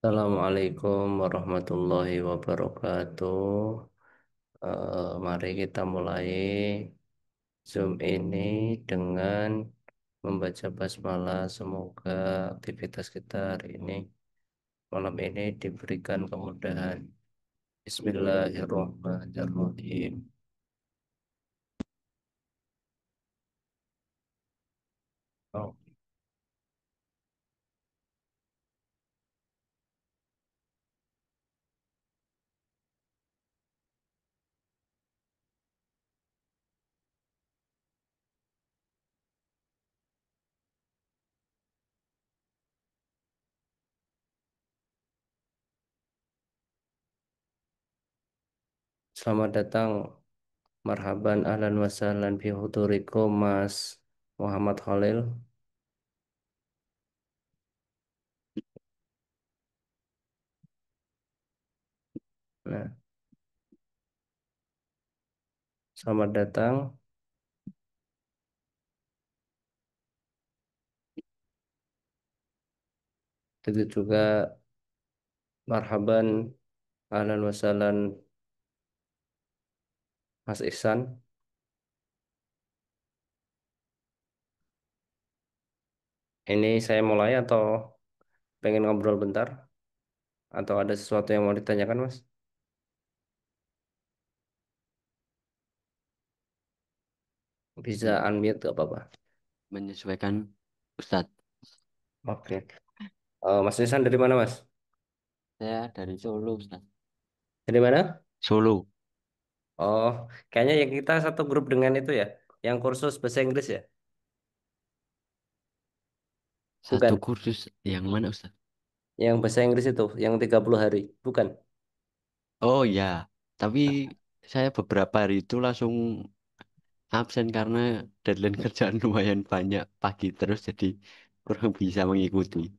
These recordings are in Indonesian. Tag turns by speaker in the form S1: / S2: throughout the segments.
S1: Assalamualaikum warahmatullahi wabarakatuh. Mari kita mulai Zoom ini dengan membaca basmalah. Semoga aktivitas kita hari ini, malam ini diberikan kemudahan. Bismillahirrahmanirrahim. Oh, selamat datang, marhaban, ahlan wa sahlan fi hudurikum, Mas Muhammad Khalil. Nah, selamat datang. Itu juga marhaban, ahlan wa sahlan, Mas Ihsan. Ini saya mulai atau pengen ngobrol bentar? Atau ada sesuatu yang mau ditanyakan, Mas? Bisa unmute gak apa-apa.
S2: Menyesuaikan Ustadz.
S1: Oke. Mas Ihsan dari mana, Mas?
S2: Saya dari Solo, Ustadz.
S1: Dari mana?
S2: Solo,
S1: Oh, kayaknya yang kita satu grup dengan itu ya, yang kursus bahasa Inggris ya?
S2: satu
S1: Bukan.
S2: kursus yang mana, Ustadz?
S1: Yang bahasa Inggris itu, yang 30 hari. Bukan.
S2: Oh ya, tapi saya beberapa hari itu langsung absen karena deadline kerjaan lumayan banyak pagi terus jadi kurang bisa mengikuti.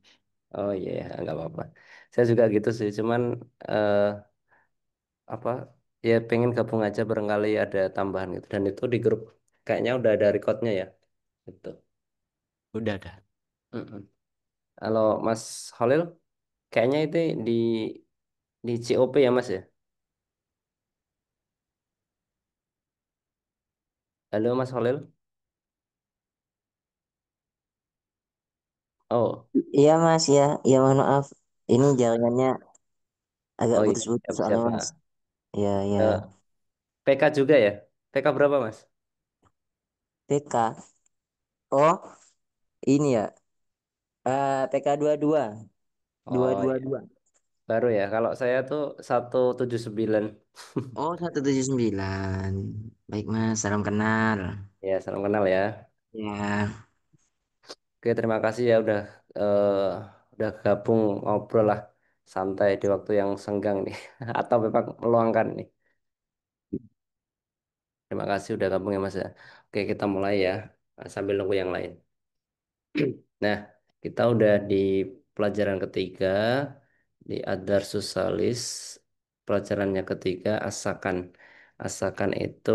S1: Oh iya, nggak apa-apa. Saya juga gitu sih, cuman eh, apa ya pengen gabung aja barangkali ada tambahan gitu. Dan itu di grup kayaknya udah ada recordnya ya. Gitu.
S2: Udah dah.
S1: Mm-mm. Kalau Mas Holil, kayaknya itu di COP ya Mas ya? Halo Mas Holil. Oh,
S3: Iya Mas ya, ya mohon maaf. Ini jaringannya agak
S1: oh iya,
S3: putus-putus
S1: siap
S3: soalnya
S1: siap.
S3: Mas. Ya ya.
S1: Eh, PK juga ya? PK berapa Mas?
S3: PK. Oh, ini ya. PK 22.
S1: Oh iya,
S3: 222.
S1: baru ya. Kalau saya tuh 179.
S3: Oh, 179. Baik Mas, salam kenal.
S1: Ya, salam kenal ya.
S3: Ya.
S1: Oke, terima kasih ya eh, udah gabung ngobrol lah santai di waktu yang senggang nih. Atau memang meluangkan nih. Terima kasih udah gabung ya Mas ya. Oke, kita mulai ya sambil nunggu yang lain. Nah, kita udah di pelajaran ketiga di Ad-Darsus Salis. Pelajarannya ketiga asakan. Asakan itu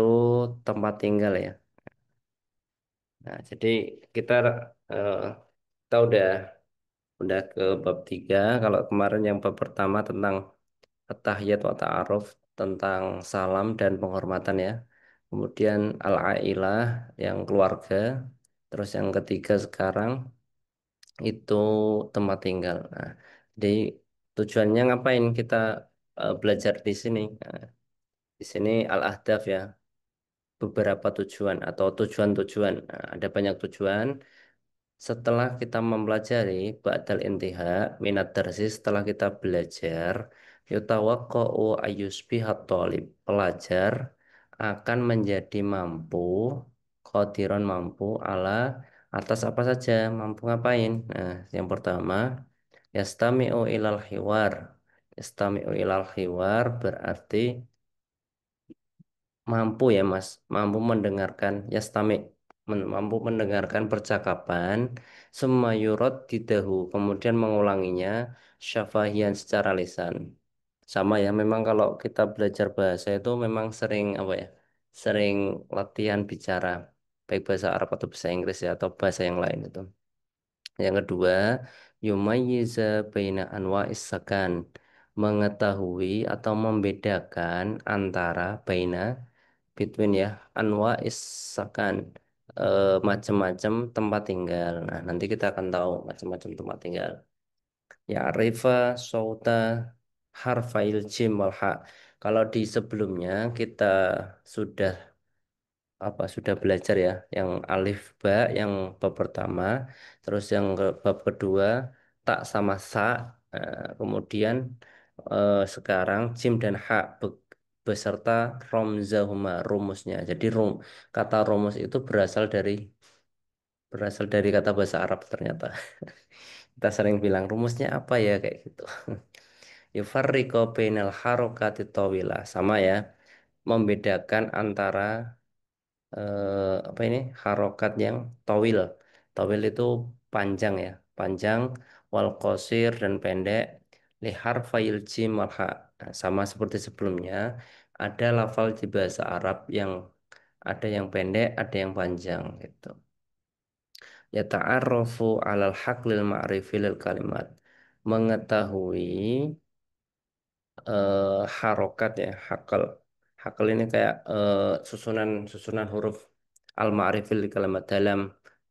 S1: tempat tinggal ya. Nah, jadi kita eh, kita udah ke bab tiga. Kalau kemarin yang bab pertama tentang at-tahiyat wa ta'aruf, tentang salam dan penghormatan ya. Kemudian al-ailah yang keluarga. Terus yang ketiga sekarang itu tempat tinggal. Nah, jadi tujuannya ngapain kita belajar di sini? Nah, di sini al-ahdaf ya, beberapa tujuan atau tujuan-tujuan. Nah, ada banyak tujuan. Setelah kita mempelajari ba'dal intiha minat darsi, setelah kita belajar, yutawaqqa'u ayyusbihat thalib. Pelajar akan menjadi mampu, qadiron mampu ala atas apa saja, mampu ngapain? Nah, yang pertama, yastami'u ilal hiwar. Yastami'u ilal hiwar berarti mampu ya Mas, mampu mendengarkan yastami, mampu mendengarkan percakapan semayurot didahu, kemudian mengulanginya syafahian secara lisan. Sama ya, memang kalau kita belajar bahasa itu memang sering apa ya, sering latihan bicara, baik bahasa Arab atau bahasa Inggris ya, atau bahasa yang lain itu. Yang kedua, yumayyiza baina anwa'is sakan, mengetahui atau membedakan antara baina between ya anwa'is sakan, macam-macam tempat tinggal. Nah, nanti kita akan tahu macam-macam tempat tinggal. Ya rifa sauta harfail jim wal ha. Kalau di sebelumnya kita sudah sudah belajar ya yang alif ba yang bab pertama, terus yang bab kedua tak sama sa. Kemudian sekarang jim dan ha beserta romzahuma rumusnya. Jadi kata rumus itu berasal dari kata bahasa Arab ternyata. Kita sering bilang rumusnya apa ya kayak gitu. Yufarriqu bainal harokati tawilah, sama ya, membedakan antara apa ini harokat yang tawil. Tawil itu panjang ya, panjang, wal qasir dan pendek, li harfail jim wal ha. Nah, sama seperti sebelumnya, ada lafal di bahasa Arab yang ada yang pendek, ada yang panjang gitu. Ya ta'arrafu alal haqlil ma'rifi lil kalimat. Mengetahui harokat ya, hakal. Hakal ini kayak susunan susunan huruf al-ma'rifil kalimat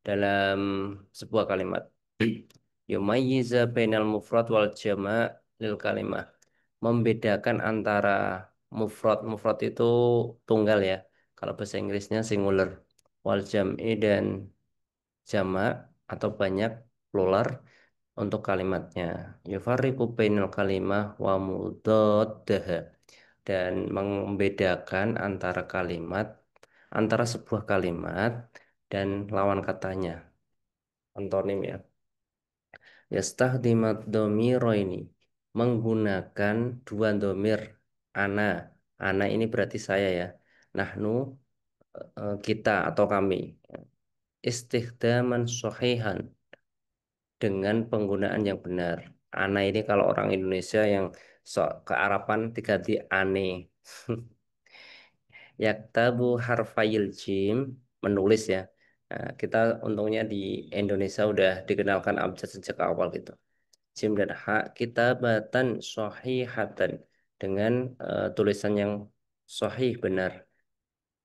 S1: dalam sebuah kalimat. Yumayyiza bainal mufrad wal jama' lil kalimah. Membedakan antara mufrad. Mufrad itu tunggal ya. Kalau bahasa Inggrisnya singular. Wal jam'i dan jama' atau banyak plural untuk kalimatnya. Yufarriqu bainal kalimah wa mudaddaha, dan membedakan antara antara sebuah kalimat dan lawan katanya, antonim ya. Yastakhdimat ini menggunakan dua domir, ana. Ana ini berarti saya ya. Nahnu, kita atau kami. Istikhdaman sahihan, dengan penggunaan yang benar. Ana ini kalau orang Indonesia yang sok kearapan diganti ane. Yaktabu harfayil jim, menulis ya. Nah, kita untungnya di Indonesia udah dikenalkan abjad sejak awal gitu. Jim dan ha kitabatan sahihatan, dengan tulisan yang sahih benar.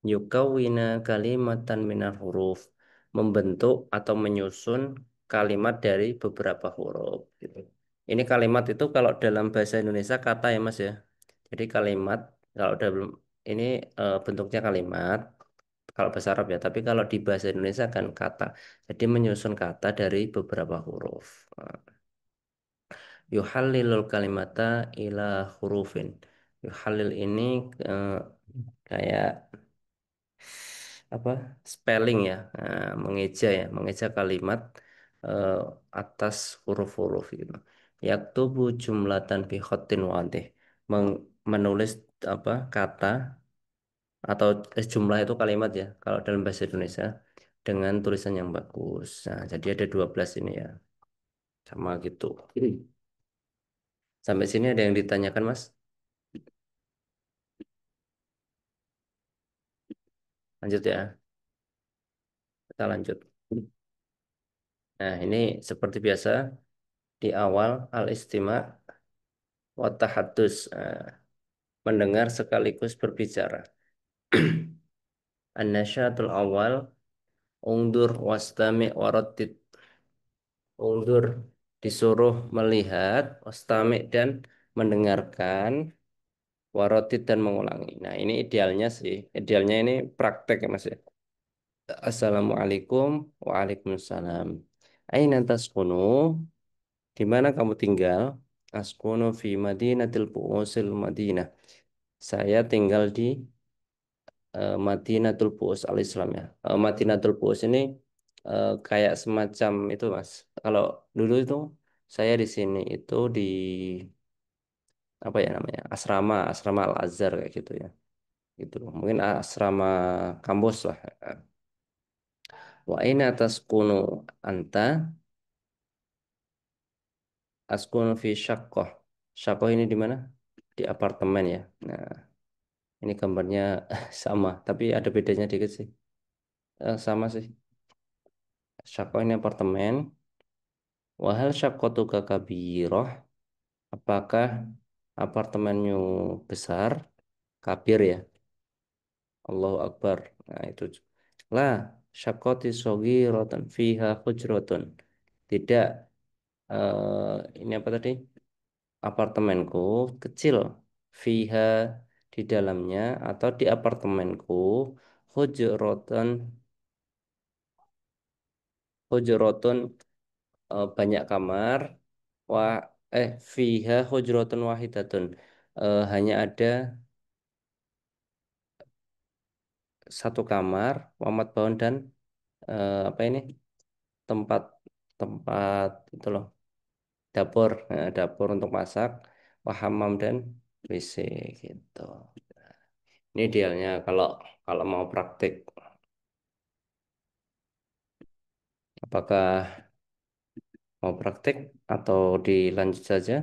S1: Yukawina kalimatan minar huruf, membentuk atau menyusun kalimat dari beberapa huruf gitu. Ini kalimat itu kalau dalam bahasa Indonesia kata ya Mas ya. Jadi kalimat kalau dalam ini bentuknya kalimat kalau bahasa Arab ya, tapi kalau di bahasa Indonesia kan kata. Jadi menyusun kata dari beberapa huruf. Yuhallilul kalimata ila hurufin. Yuhallil ini eh, kayak apa spelling ya, mengeja ya, mengeja kalimat eh, atas huruf-huruf gitu. Yaktubu jumlatan bi khatin wadih, menulis kata atau jumlah itu kalimat ya kalau dalam bahasa Indonesia dengan tulisan yang bagus. Nah, jadi ada 12 ini ya, sama gitu. Sampai sini ada yang ditanyakan Mas? Lanjut ya, kita lanjut. Nah, ini seperti biasa di awal al-istima' wa tahaddus. Mendengar sekaligus berbicara. An-nasyatul awal, ungdur wastami' waratid. Ungdur disuruh melihat, wastami' dan mendengarkan, waratid dan mengulangi. Nah, ini idealnya sih. Idealnya ini praktek ya Mas ya. Assalamualaikum. Waalaikumsalam. Aina taskunu? Di mana kamu tinggal? Askunu fi Madinatil Bu'usil Madinah. Saya tinggal di Madinatul Bu'us al-Islam ya. Madinatul Bu'us ini kayak semacam itu Mas. Kalau dulu itu saya di sini itu di apa ya namanya? Asrama Al-Azhar kayak gitu ya. Gitu. Mungkin asrama kampus lah. Wa aina taskunu anta? Askunu fi syaqqah. Syaqqah ini di mana? Di apartemen ya. Nah, ini gambarnya sama, tapi ada bedanya dikit sih. Sama sih. Syaqqah ini apartemen. Wahal syaqqatuka kabiroh, apakah apartemennya besar? Kabir ya. Allahu Akbar. Nah, itu. Lah, syaqqati rotan fiha hujratun. Tidak, ini apa tadi? Apartemenku kecil. Fiha di dalamnya atau di apartemenku hujratun hujratun banyak kamar. Wah, fiha hujratun wahidatun. Hanya ada satu kamar, wamat baun dan apa ini? Tempat tempat itu loh, dapur. Nah, dapur untuk masak, wahamam dan WC gitu. Ini idealnya kalau kalau mau praktik. Apakah mau praktik atau dilanjut saja?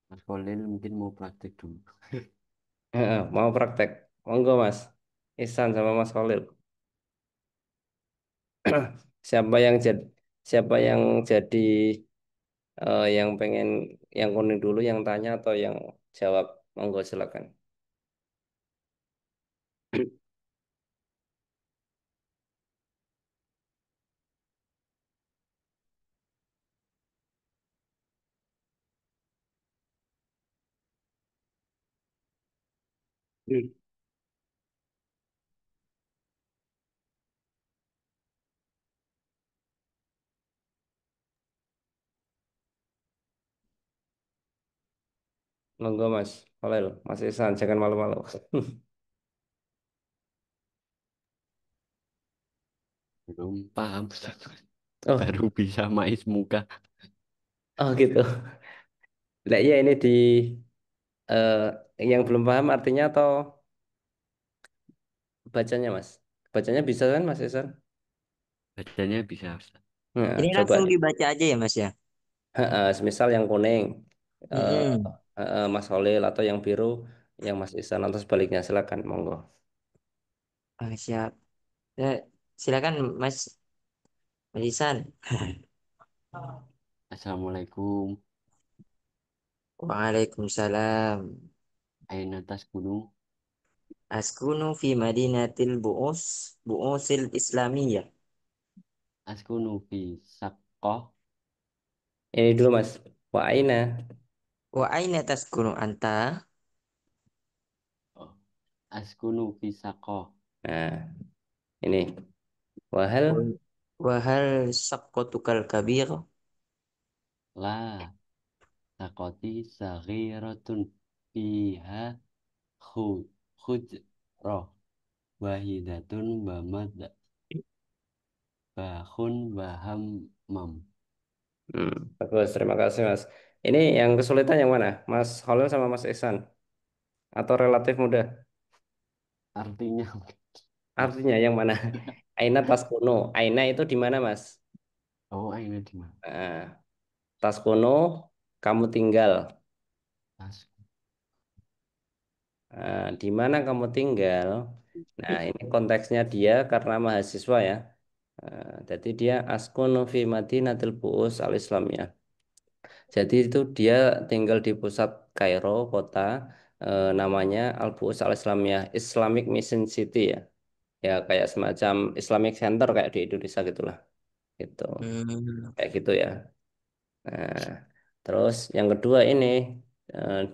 S2: Mas Kolil mungkin mau praktek dulu.
S1: Mau praktek? Monggo Mas. Ihsan sama Mas Khalil. Siapa yang jadi siapa yang jadi yang pengen yang kuning dulu yang tanya atau yang jawab? Monggo silakan. Monggo Mas Khalil, Mas Ihsan, jangan malu-malu.
S2: Belum paham, Ustaz.
S1: Oh,
S2: Baru bisa mais muka.
S1: oh gitu. Lah iya ini di eh, yang belum paham artinya atau bacanya Mas? Bacanya bisa kan Mas Ihsan?
S2: Bacanya bisa, Ustaz.
S1: Nah,
S3: Ini
S1: coba
S3: langsung
S1: nih.
S3: dibaca aja ya Mas ya.
S1: Semisal yang kuning eh,
S3: Mm-mm.
S1: Mas Khalil atau yang biru yang Mas Ihsan atau sebaliknya silakan monggo.
S3: Ah, siap. Eh, silakan Mas Isan.
S2: Assalamualaikum.
S3: Waalaikumsalam.
S2: Aina tas gunung.
S3: Askunu fi madinatil bu'usil islamiyah.
S2: Askunu fi Saqqah.
S1: Ini dulu Mas. Wa aina.
S3: Wa aina taskunu anta?
S2: Oh, Askunu fi Saqqah.
S1: Nah, ini wahal
S3: Wa hal saqqatukal kabir?
S2: La Sakoti saghiratun fiha khujrah wahidatun bamad bahun baham mam.
S1: bagus, terima kasih Mas. Ini yang kesulitan yang mana? Mas Khalil sama Mas Ihsan atau relatif mudah?
S2: Artinya, Mas.
S1: Artinya yang mana? Aina taskunu. Aina itu di mana Mas?
S2: Oh, ini di mana?
S1: Nah, taskunu kamu tinggal.
S2: Mas.
S1: Di mana kamu tinggal? Nah, ini konteksnya dia karena mahasiswa ya. Jadi dia askunu fi Madinatil Bu'us al-Islamiyah. Jadi itu dia tinggal di pusat Kairo, kota namanya Al-Bu'us al-Islamiyah, Islamic Mission City ya. Ya kayak semacam Islamic Center kayak di Indonesia gitulah. Gitu.
S3: Hmm.
S1: Kayak gitu ya. Nah, terus yang kedua ini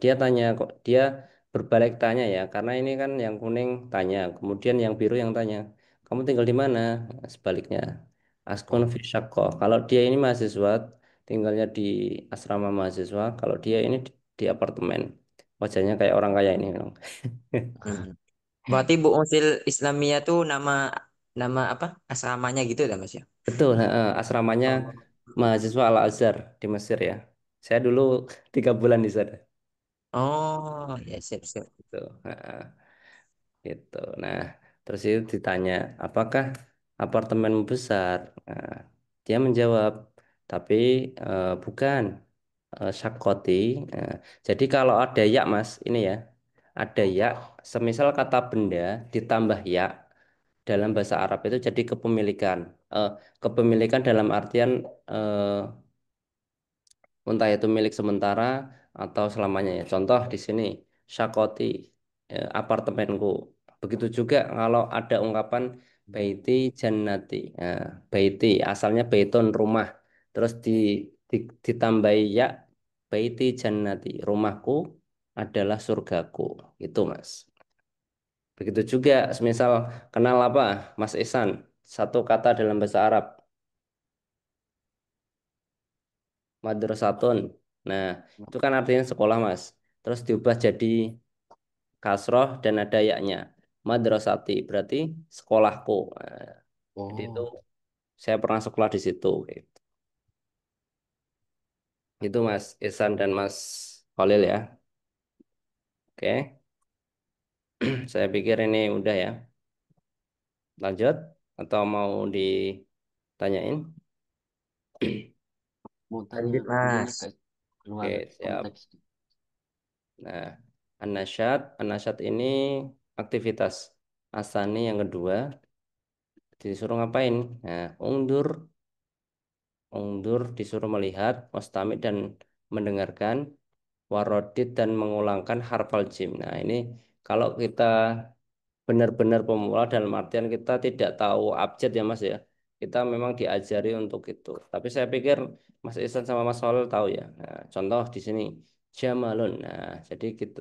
S1: dia tanya kok dia berbalik tanya ya karena ini kan yang kuning tanya, kemudian yang biru yang tanya, kamu tinggal di mana? Nah, sebaliknya, Askun
S2: Oh,
S1: fi Syaqqa. Kalau dia ini mahasiswa tinggalnya di asrama mahasiswa, kalau dia ini di apartemen. Wajahnya kayak orang kaya ini memang.
S3: Hmm. Berarti bu'usil islamiyah tuh nama nama apa? Asramanya gitu ya Mas ya?
S1: Betul, asramanya
S3: Oh.
S1: mahasiswa Al Azhar di Mesir ya. Saya dulu 3 bulan di sana.
S3: Oh, ya siap siap.
S1: Gitu. Gitu. Nah, terus itu ditanya, apakah apartemenmu besar? Nah, dia menjawab, tapi bukan Syakoti. Nah, jadi kalau ada ya, Mas, ini ya, ada ya, semisal kata benda ditambah ya, dalam bahasa Arab itu jadi kepemilikan. Eh, Kepemilikan dalam artian entah itu milik sementara atau selamanya ya. Contoh di sini, Syakoti, apartemenku. Begitu juga kalau ada ungkapan baiti jannati. Nah, baiti asalnya baiton rumah, terus ditambahi ya baiti jannati, rumahku adalah surgaku. Itu Mas. Begitu juga, semisal kenal apa, Mas Ihsan, satu kata dalam bahasa Arab, madrasatun. Nah, itu kan artinya sekolah, Mas. Terus diubah jadi kasroh dan ada yaknya. Madrasati berarti sekolahku. Nah, jadi itu
S2: Oh,
S1: saya pernah sekolah di situ. Gitu. Itu Mas Ihsan dan Mas Khalil ya. Oke, saya pikir ini udah ya. Lanjut atau mau ditanyain?
S2: mau tanya
S3: Lanjut,
S2: ini
S3: Mas.
S2: agak keluar
S1: Oke, siap.
S2: konteks.
S1: Nah, anasyat ini aktivitas asani yang kedua disuruh ngapain? Nah, ungdur disuruh melihat, wastamik dan mendengarkan, warodit dan mengulangkan harfal jim. Nah, ini kalau kita benar-benar pemula dalam artian kita tidak tahu abjad ya Mas ya. Kita memang diajari untuk itu. Tapi saya pikir Mas Ihsan sama Mas Holil tahu ya. Nah, contoh di sini Jamalun. Nah, jadi gitu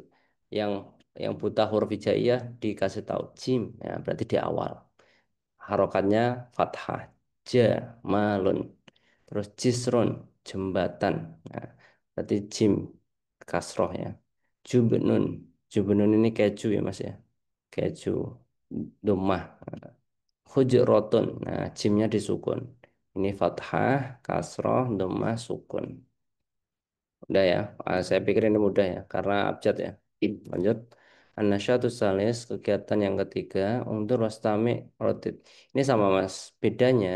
S1: yang buta huruf hijaiyah dikasih tahu jim. Ya, berarti di awal. Harokatnya fathah. Jamalun. Terus jisrun jembatan. Nah, berarti jim kasroh ya. Jubnun. Jubnun ini keju ya Mas ya. Keju domah hujrotun, nah jimnya disukun, ini fathah kasroh domah sukun. Udah ya. Saya pikir ini mudah ya karena abjad ya. Lanjut, Anasyatus salis, kegiatan yang ketiga, undur wastami rotid. Ini sama Mas, bedanya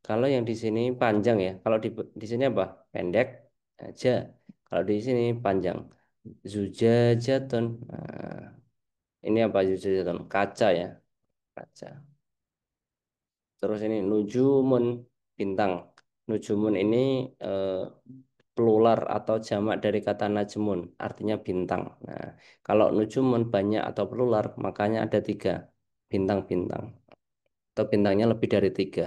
S1: kalau yang di sini panjang ya, kalau di sini apa, pendek aja, kalau di sini panjang. Zujajatun, nah, ini apa, zujajatun kaca ya, kaca. Terus ini nujumun bintang. Nujumun ini eh, plural atau jamak dari kata najmun, artinya bintang. Nah, kalau nujumun banyak atau plural, makanya ada tiga bintang-bintang. Atau bintangnya lebih dari tiga.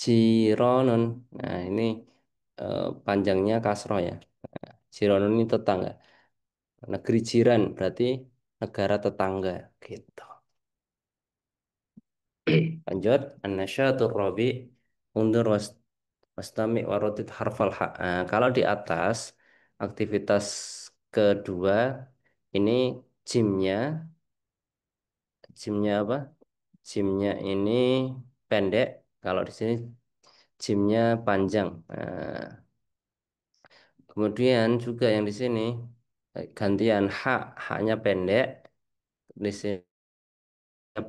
S1: Jironon. Nah, ini panjangnya kasroh ya. Jironon ini tetangga. Negeri jiran berarti negara tetangga. Gitu. Lanjut, an-nasyatur rabi undur wastami warodit harfal ha. Nah, kalau di atas aktivitas kedua ini jimnya, jimnya apa? Jimnya ini pendek. Kalau di sini jimnya panjang. Nah, kemudian juga yang di sini gantian haknya pendek, di sini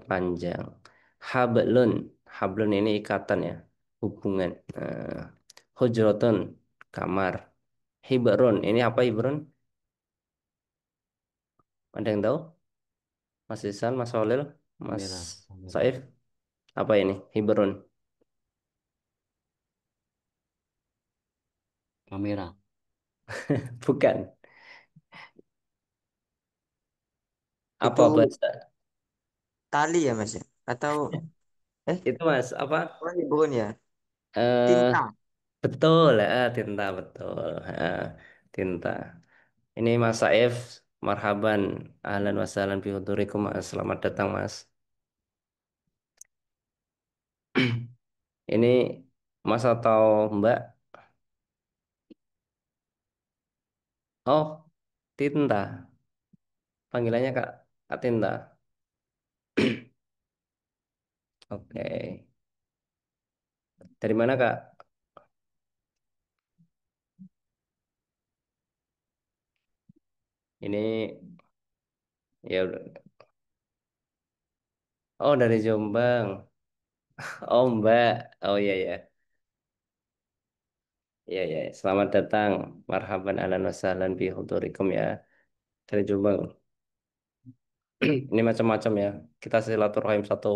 S1: panjang. Hablun, hablun ini ikatan ya, hubungan. Hujrotun, kamar. Hibrun, ini apa hibrun? Ada yang tahu? Mas Isan, Mas Holil, Mas
S2: Kamera, kamera,
S1: Saif, apa ini? Hibrun.
S2: kamera,
S1: Bukan.
S3: Itu
S1: Apa bahasa?
S3: tali ya, Mas ya? Atau eh
S1: Itu Mas, apa?
S3: oh, bukan ya?
S1: Eh,
S3: Tinta.
S1: betul, tinta betul. Tinta. Ini Mas Saif, marhaban, ahlan wasahlan fi hudurikum, Mas. Selamat datang, Mas. Ini Mas atau Mbak? Oh, Tinta. Panggilannya Kak, Kak Tinta. Oke. Dari mana, Kak? Ini ya udah. Oh, dari Jombang. Oh, Mbak. Oh iya ya. Iya ya. Selamat datang. Marhaban ahlan wa sahlan bi hudurikum ya. Dari Jombang. Ini macam-macam ya. Kita silaturahim satu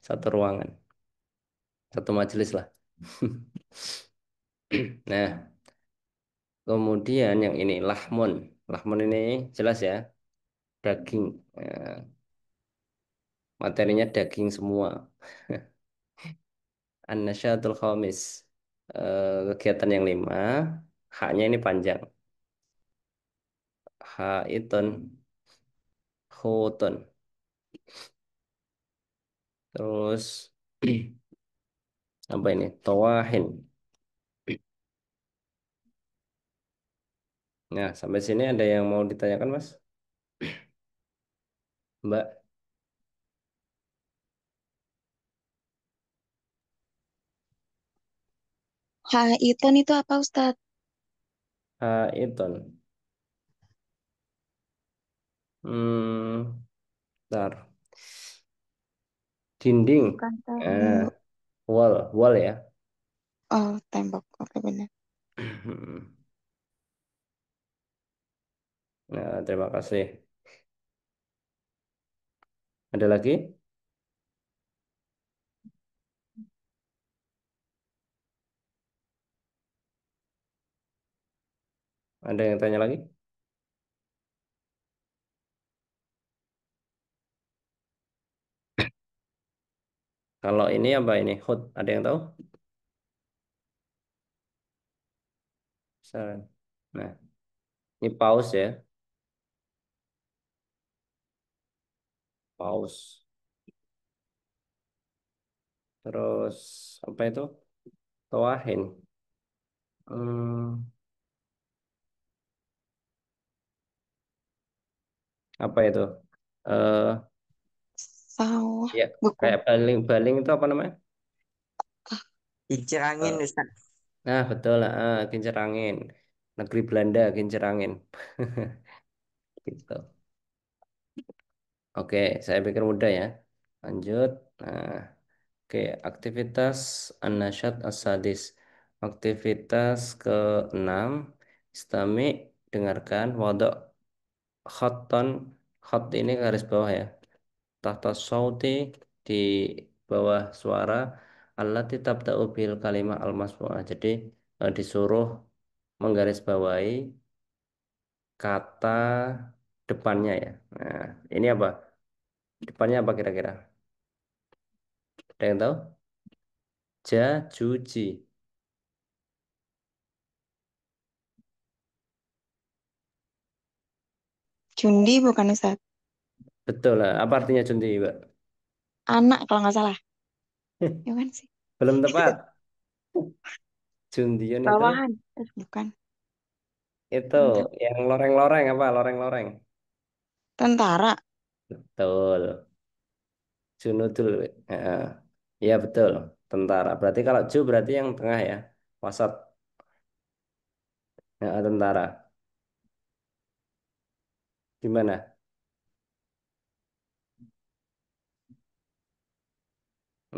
S1: satu ruangan, satu majelis lah. Nah, kemudian yang ini lahmun. Lahmun ini jelas ya, daging. Nah, materinya daging semua. An-nasyatul khamis. Kegiatan yang lima, haknya ini panjang. Haitun, khutun. Terus apa ini? Tawahin. Nah, sampai sini ada yang mau ditanyakan, Mas? Mbak,
S4: Haiton itu apa Ustadz?
S1: haitun. Bentar. Dinding.
S4: Bukan
S1: Eh,
S4: tahu.
S1: wall ya.
S4: Oh, tembok. Oke, benar.
S1: Nah, terima kasih. Ada lagi? Ada yang tanya lagi? Kalau ini apa ini? Hut, ada yang tahu? Saran. Nah, ini paus ya. Paus. Terus apa itu? Tawahin. Hmm, apa itu? Eh,
S4: Sawah.
S1: ya,
S4: Bukan.
S1: kayak baling itu apa namanya?
S4: Ah,
S3: Kincir angin
S1: Eh,
S3: Ustaz.
S1: nah, betul lah. Kincir angin. Negeri Belanda, kincir angin. Gitu. Oke, saya pikir mudah ya. Lanjut. Nah, oke, aktivitas an-nasyat as-sadis. Aktivitas ke-6, istami, dengarkan, wadok khotton, khot ini garis bawah ya. Tahta sauti, di bawah suara, allati tabda'u bil kalimah al-masmu'ah. Jadi disuruh menggarisbawahi kata depannya ya. Nah, ini apa? Depannya apa kira-kira? Ada yang tahu? Jajuji.
S4: Jundi bukan Ustadz.
S1: Betul lah. Apa artinya junti, Mbak?
S4: Anak kalau nggak salah. Ya kan sih?
S1: Belum tepat. Jundiun
S4: Bawahan. Bukan.
S1: itu
S4: Enggak.
S1: yang loreng-loreng apa? Loreng-loreng.
S4: Tentara.
S1: Betul. Junudul. Ya betul. Tentara. Berarti kalau Ju berarti yang tengah ya. Wasat. Tentara. Gimana?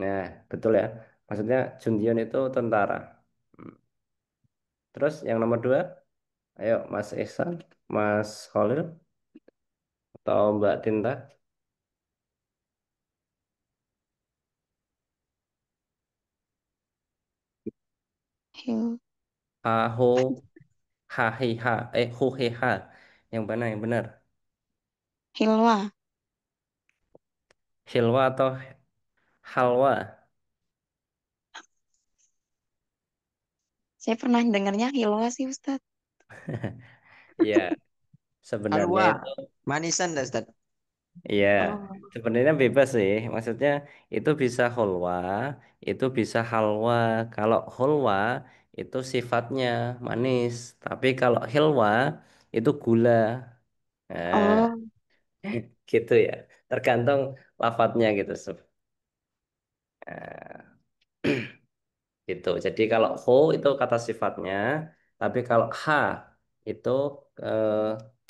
S1: Nah, betul ya. Maksudnya Jundion itu tentara. Hmm. Terus yang nomor dua, ayo Mas Ihsan, Mas Khalil, atau Mbak Tinta.
S4: Hil.
S1: Ha ho ha he ha hu he ha. Yang mana yang benar?
S4: Hilwa.
S1: Hilwa atau halwa?
S4: Saya pernah dengarnya Hilwa sih Ustadz.
S1: Iya, sebenarnya
S3: Halwa.
S1: itu
S3: Manisan dah Ustaz.
S1: iya,
S4: Oh.
S1: sebenarnya bebas sih. Maksudnya itu bisa holwa, itu bisa halwa. Kalau holwa itu sifatnya manis, tapi kalau hilwa itu gula. Nah,
S4: Oh.
S1: gitu ya. Tergantung lafadznya gitu. Nah, gitu. Jadi kalau ho itu kata sifatnya, tapi kalau ha itu eh,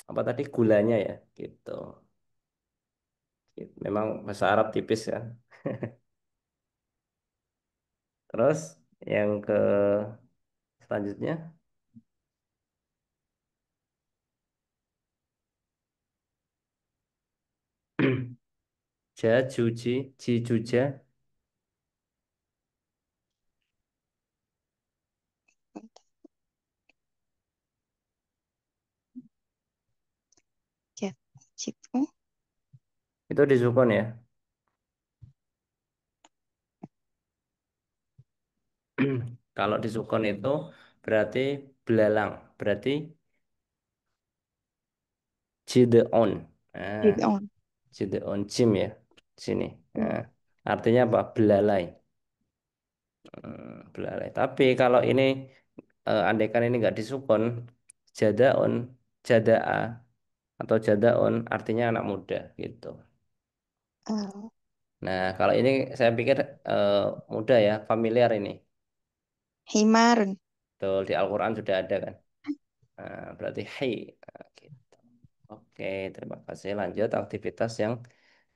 S1: apa tadi gulanya ya, gitu. Memang bahasa Arab tipis ya. Terus yang ke selanjutnya, Ja, juji, ji, juja.
S4: Ya, situ.
S1: Itu disukun ya. Kalau disukun itu berarti belalang. Berarti jideon. Nah,
S4: Gitu. On.
S1: jideon jim ya. Sini.
S4: Hmm.
S1: Nah, artinya apa? Belalai. Belalai. Tapi kalau ini andaikan ini nggak disukun, jadaon, jadaa atau jadaon artinya anak muda gitu.
S4: Oh,
S1: Nah, kalau ini saya pikir eh, mudah ya, familiar ini.
S4: himarun.
S1: Betul, di Al-Quran sudah ada kan. Nah, berarti hai. Nah, gitu. Oke, terima kasih. Lanjut aktivitas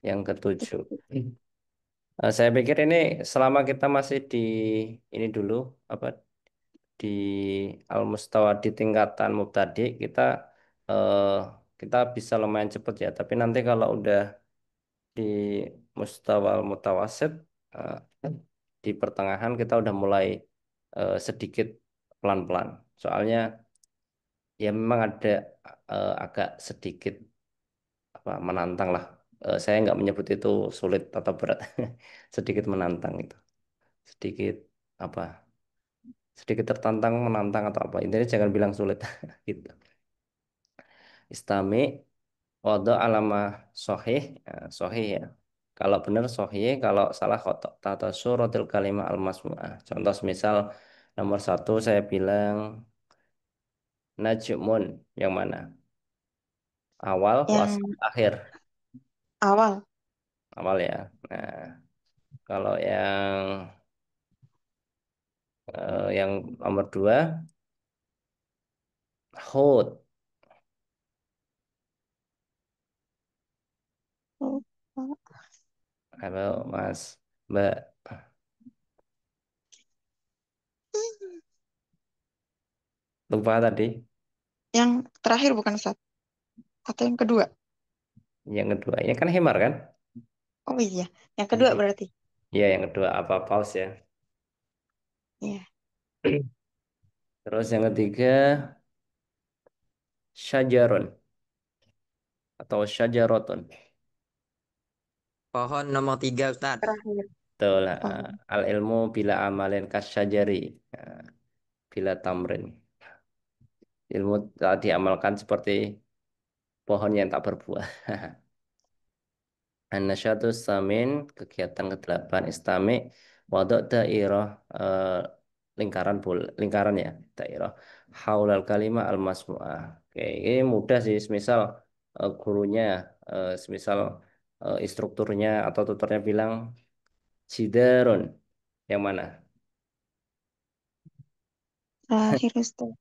S1: yang ketujuh. Saya pikir ini selama kita masih di ini dulu apa di al-mustawa di tingkatan mubtadi eh, kita bisa lumayan cepat ya. Tapi nanti kalau udah di mustawa al-mutawasid eh, di pertengahan kita udah mulai sedikit pelan-pelan. Soalnya ya memang ada agak sedikit apa menantang lah. Saya nggak menyebut itu sulit atau berat, sedikit menantang itu, sedikit apa, sedikit tertantang, menantang atau apa. Intinya jangan bilang sulit gitu. Istami wado alama sohih, sohih ya. Kalau benar sohih, kalau salah khotok. Tata suratil kalimah al-masmu'ah. Contoh misal nomor satu saya bilang najmun yang mana? Awal, wasat,
S4: Yang
S1: akhir.
S4: awal.
S1: Awal ya. Nah, kalau yang nomor dua, Hud.
S4: Oh, oh.
S1: Halo Mas, Mbak. Lupa tadi.
S4: Yang terakhir bukan satu. Atau yang kedua.
S1: Yang kedua, ini kan Himar kan?
S4: Oh iya. Yang kedua berarti.
S1: Iya, yang kedua apa Paus ya.
S4: Iya.
S1: Terus yang ketiga, Syajarun atau Syajarotun.
S3: Pohon nomor 3 Ustaz.
S4: Terakhir.
S1: Betul.
S4: Oh,
S1: Al ilmu bila amalin kasyajari. Nah, bila tamrin. Ilmu tak diamalkan seperti pohon yang tak berbuah. An-nasyatu samin, kegiatan ke-8 istami, waduk dairah, lingkaran lingkaran ya, dairah. Haulal kalimah al-masmu'ah. Oke, ini mudah sih, semisal gurunya, semisal instrukturnya atau tutornya bilang jidarun, yang mana?
S4: terakhir Ustaz.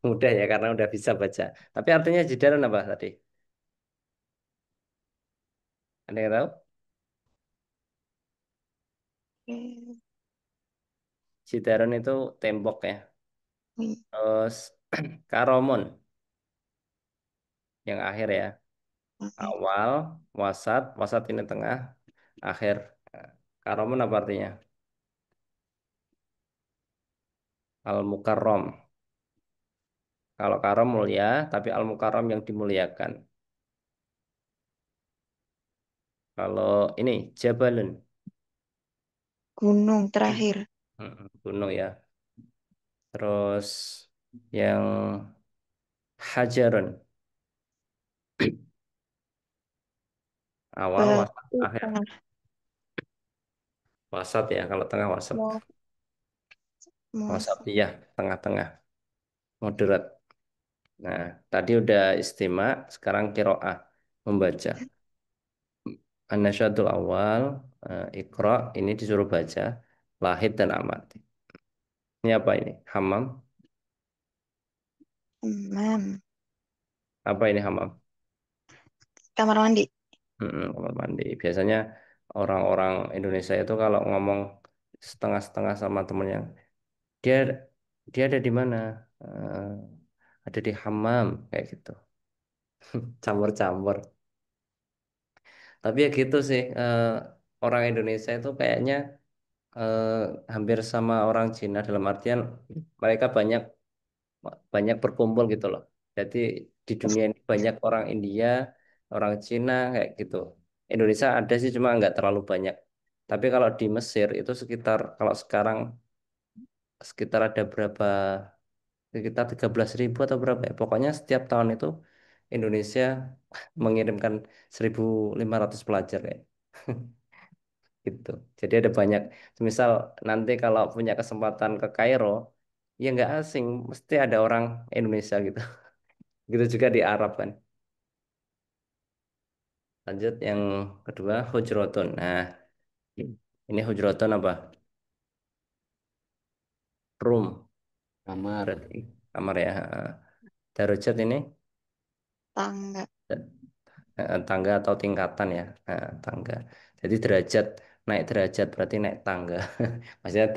S1: Mudah ya, karena udah bisa baca. Tapi artinya jidarun apa tadi? Ada yang tahu?
S4: Oke.
S1: Jidarun itu tembok ya.
S4: Wih.
S1: Terus karomon, yang akhir ya.
S4: Oke.
S1: Awal, wasat, wasat ini tengah, akhir. Nah, karomun apa artinya? Al-Mukarram. Kalau karom mulia, tapi Al-Mukarram yang dimuliakan. Kalau ini Jabalun,
S4: Gunung terakhir.
S1: gunung ya. Terus yang Hajarun, awal, wasat,
S4: Batu
S1: akhir.
S4: tengah.
S1: Wasat ya, kalau tengah wasat.
S4: Mau,
S1: Wasat
S4: mau.
S1: iya, tengah-tengah, moderat. Nah, tadi udah istimak, sekarang kiroah, membaca. An-nasyadul awal, Iqra, ini disuruh baca. Lahid dan amati. Ini apa ini? Hamam.
S4: Teman.
S1: Apa ini hamam?
S4: Kamar mandi.
S1: Kamar mandi. Biasanya orang-orang Indonesia itu kalau ngomong setengah-setengah sama temennya, dia dia ada di mana? Eh, ada di hamam kayak gitu. Campur-campur. Tapi ya gitu sih, orang Indonesia itu kayaknya eh, hampir sama orang Cina dalam artian mereka banyak banyak berkumpul gitu loh. Jadi di dunia ini banyak orang India, orang Cina kayak gitu. Indonesia ada sih cuma nggak terlalu banyak. Tapi kalau di Mesir itu sekitar kalau sekarang sekitar ada berapa sekitar 13.000 atau berapa ya. Pokoknya setiap tahun itu Indonesia mengirimkan 1.500 pelajar kayak gitu. Jadi ada banyak. Misal nanti kalau punya kesempatan ke Kairo, ya nggak asing, mesti ada orang Indonesia gitu. Gitu juga di Arab kan. Lanjut yang kedua, hujrotun. Nah, ini hujrotun apa? Room,
S2: Kamar.
S1: berarti kamar ya. Darajat ini
S4: Tangga.
S1: tangga atau tingkatan ya. Tangga. Jadi derajat, naik derajat berarti naik tangga. Maksudnya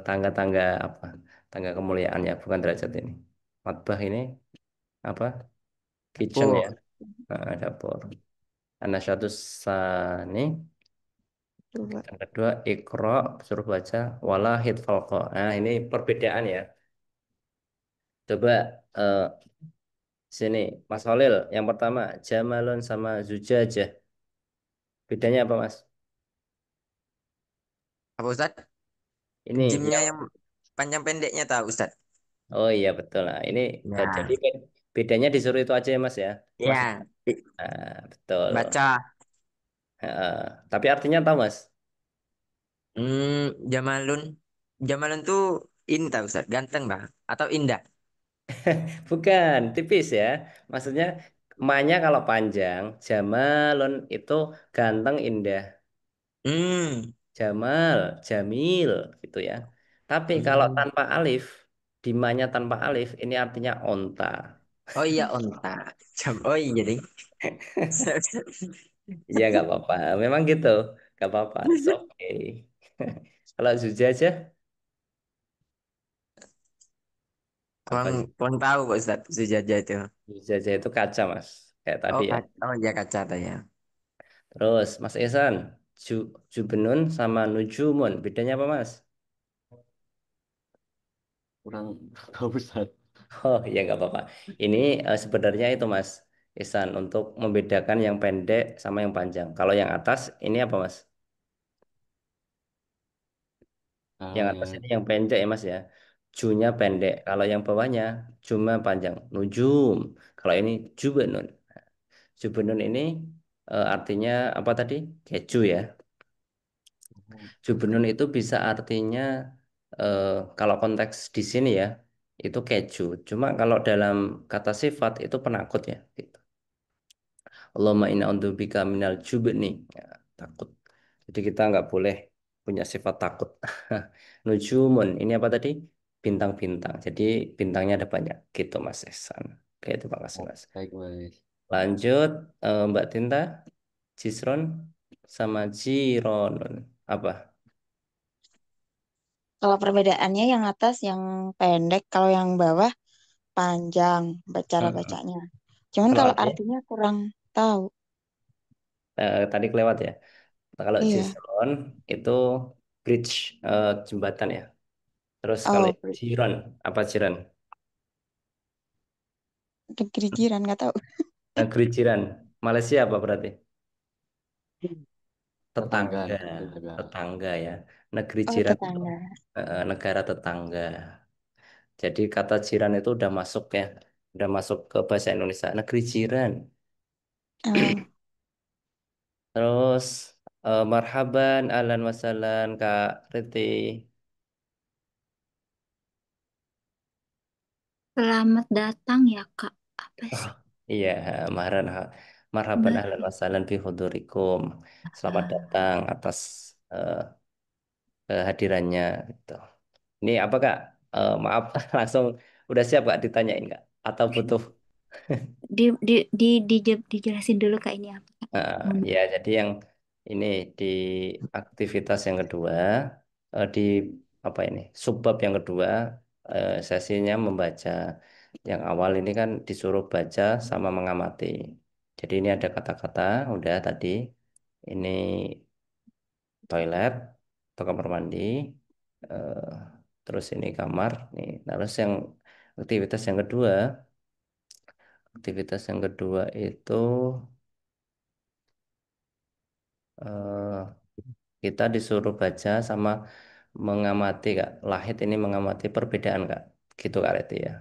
S1: tangga-tangga apa? Tangga kemuliaan ya, bukan derajat ini. Matbah ini apa? Kitchen ya.
S3: Dapur.
S1: Dapur. Anasyadus sani.
S4: Dua.
S1: Yang kedua, ikro, suruh baca, walahid falko. Nah, ini perbedaan ya. Coba eh, sini, Mas Holil. Yang pertama, Jamalun sama Zujajah. Bedanya apa, Mas?
S3: Apa Ustaz?
S1: Ini
S3: Jimnya
S1: yang,
S3: yang panjang pendeknya tahu Ustaz?
S1: oh iya betul lah. Ini jadi
S3: Ya.
S1: bedanya disuruh itu aja ya, Mas ya. Mas,
S3: Ya.
S1: betul.
S3: Baca.
S1: Heeh. Tapi artinya tahu, Mas?
S3: Jamalun. Jamalun tuh ini tahu Ustaz, ganteng bang atau indah.
S1: Bukan, tipis ya. Maksudnya, emaknya kalau panjang, Jamalun itu ganteng, indah.
S3: Hmm.
S1: Jamal, Jamil gitu ya. Tapi kalau
S3: Hmm.
S1: tanpa alif, dimanya tanpa alif, ini artinya onta.
S3: Oh iya onta. Oh iya deh.
S1: Iya nggak apa-apa, memang gitu, nggak apa-apa, it's okay. Kalau Zujajah,
S3: Kurang
S1: apa
S3: kurang tahu Pak Ustaz Zujajah itu.
S1: Zujajah itu kaca mas, kayak tadi
S3: Oh
S1: ya.
S3: kaca. Oh iya kaca tuh ya.
S1: Terus Mas Ihsan, Jubnun sama Nujumun, bedanya apa mas?
S2: Kurang tahu Ustaz.
S1: Oh iya nggak apa-apa. Ini sebenarnya itu mas Ihsan untuk membedakan yang pendek sama yang panjang. Kalau yang atas ini apa mas?
S2: Kalau
S1: Yang atas
S2: yang
S1: ini yang pendek ya Mas ya. Junya pendek. Kalau yang bawahnya cuma panjang. Nujum. Kalau ini jubenun. Jubenun ini artinya apa tadi? Keju ya. Jubenun itu bisa artinya eh, kalau konteks di sini ya itu keju. Cuma kalau dalam kata sifat itu penakut ya. Gitu. Allahumma inna a'udzubika minal jubni. Ya, takut. Jadi kita nggak boleh punya sifat takut. Nujumun, ini apa tadi? Bintang-bintang. Jadi bintangnya ada banyak. Gitu Mas Ihsan. Oke, terima kasih
S2: oh,
S1: Mas.
S2: baik Mas.
S1: Lanjut, Mbak Tinta, Jisron sama Jironun. Apa?
S4: Kalau perbedaannya yang atas yang pendek, kalau yang bawah panjang cara
S1: Mm-mm.
S4: bacanya. Cuman
S1: Kalau
S4: kalau
S1: artinya,
S4: artinya kurang tahu.
S1: tadi kelewat ya. Kalau
S4: Iya.
S1: Jisron itu bridge, jembatan ya. Terus kalau
S4: Oh,
S1: Jiron, apa Jiron?
S4: negeri jiran nggak tahu.
S1: Negeri jiran. Malaysia apa berarti?
S2: Tetangga,
S1: Tetangga,
S2: tetangga.
S1: tetangga ya. Negeri
S4: Oh,
S1: jiran itu
S4: tetangga.
S1: negara tetangga. Jadi kata jiran itu udah masuk ya, udah masuk ke bahasa Indonesia. Negeri jiran.
S4: Oh,
S1: Terus marhaban, ahlan wasalan, Kak Riti.
S5: Selamat datang ya Kak. Apa
S1: Oh,
S5: sih?
S1: iya, marhaban,
S5: Mbak.
S1: ahlan wasalan fi hudurikum. Selamat datang atas kehadirannya. Gitu. Ini apa Kak? Maaf, langsung udah siap Kak ditanyain Kak? Atau butuh?
S5: Dijelasin dulu Kak ini apa Kak?
S1: Nah,
S5: Mohon
S1: ya, jadi yang ini di aktivitas yang kedua, di apa ini, subbab yang kedua, sesinya membaca. Yang awal ini kan disuruh baca sama mengamati. Jadi ini ada kata-kata, udah tadi. Ini toilet atau kamar mandi. eh, terus ini kamar. Nih, terus yang aktivitas yang kedua, itu eh, kita disuruh baca sama mengamati Kak. Lahid ini mengamati perbedaan Kak. Gitu Kak Reti ya.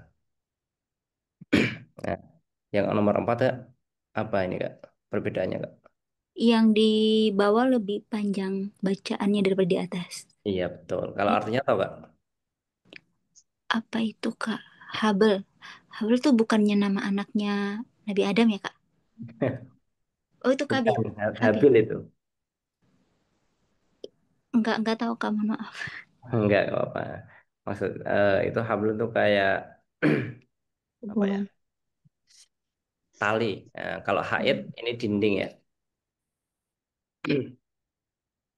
S1: Nah, yang nomor 4 ya, apa ini Kak? Perbedaannya Kak?
S5: Yang di bawah lebih panjang bacaannya daripada di atas.
S1: Iya betul. Kalau artinya tahu Kak?
S5: Apa itu, Kak? Habel. Habel tuh bukannya nama anaknya Nabi Adam ya, Kak? Oh, itu Kabil.
S1: Bukan,
S5: Habil.
S1: Habil itu.
S5: Enggak tahu, Kak. Mohon maaf.
S1: Enggak apa-apa. Maksud itu hablu itu kayak apa ya?
S4: Hubungan.
S1: Tali. Nah, kalau haid ini dinding ya.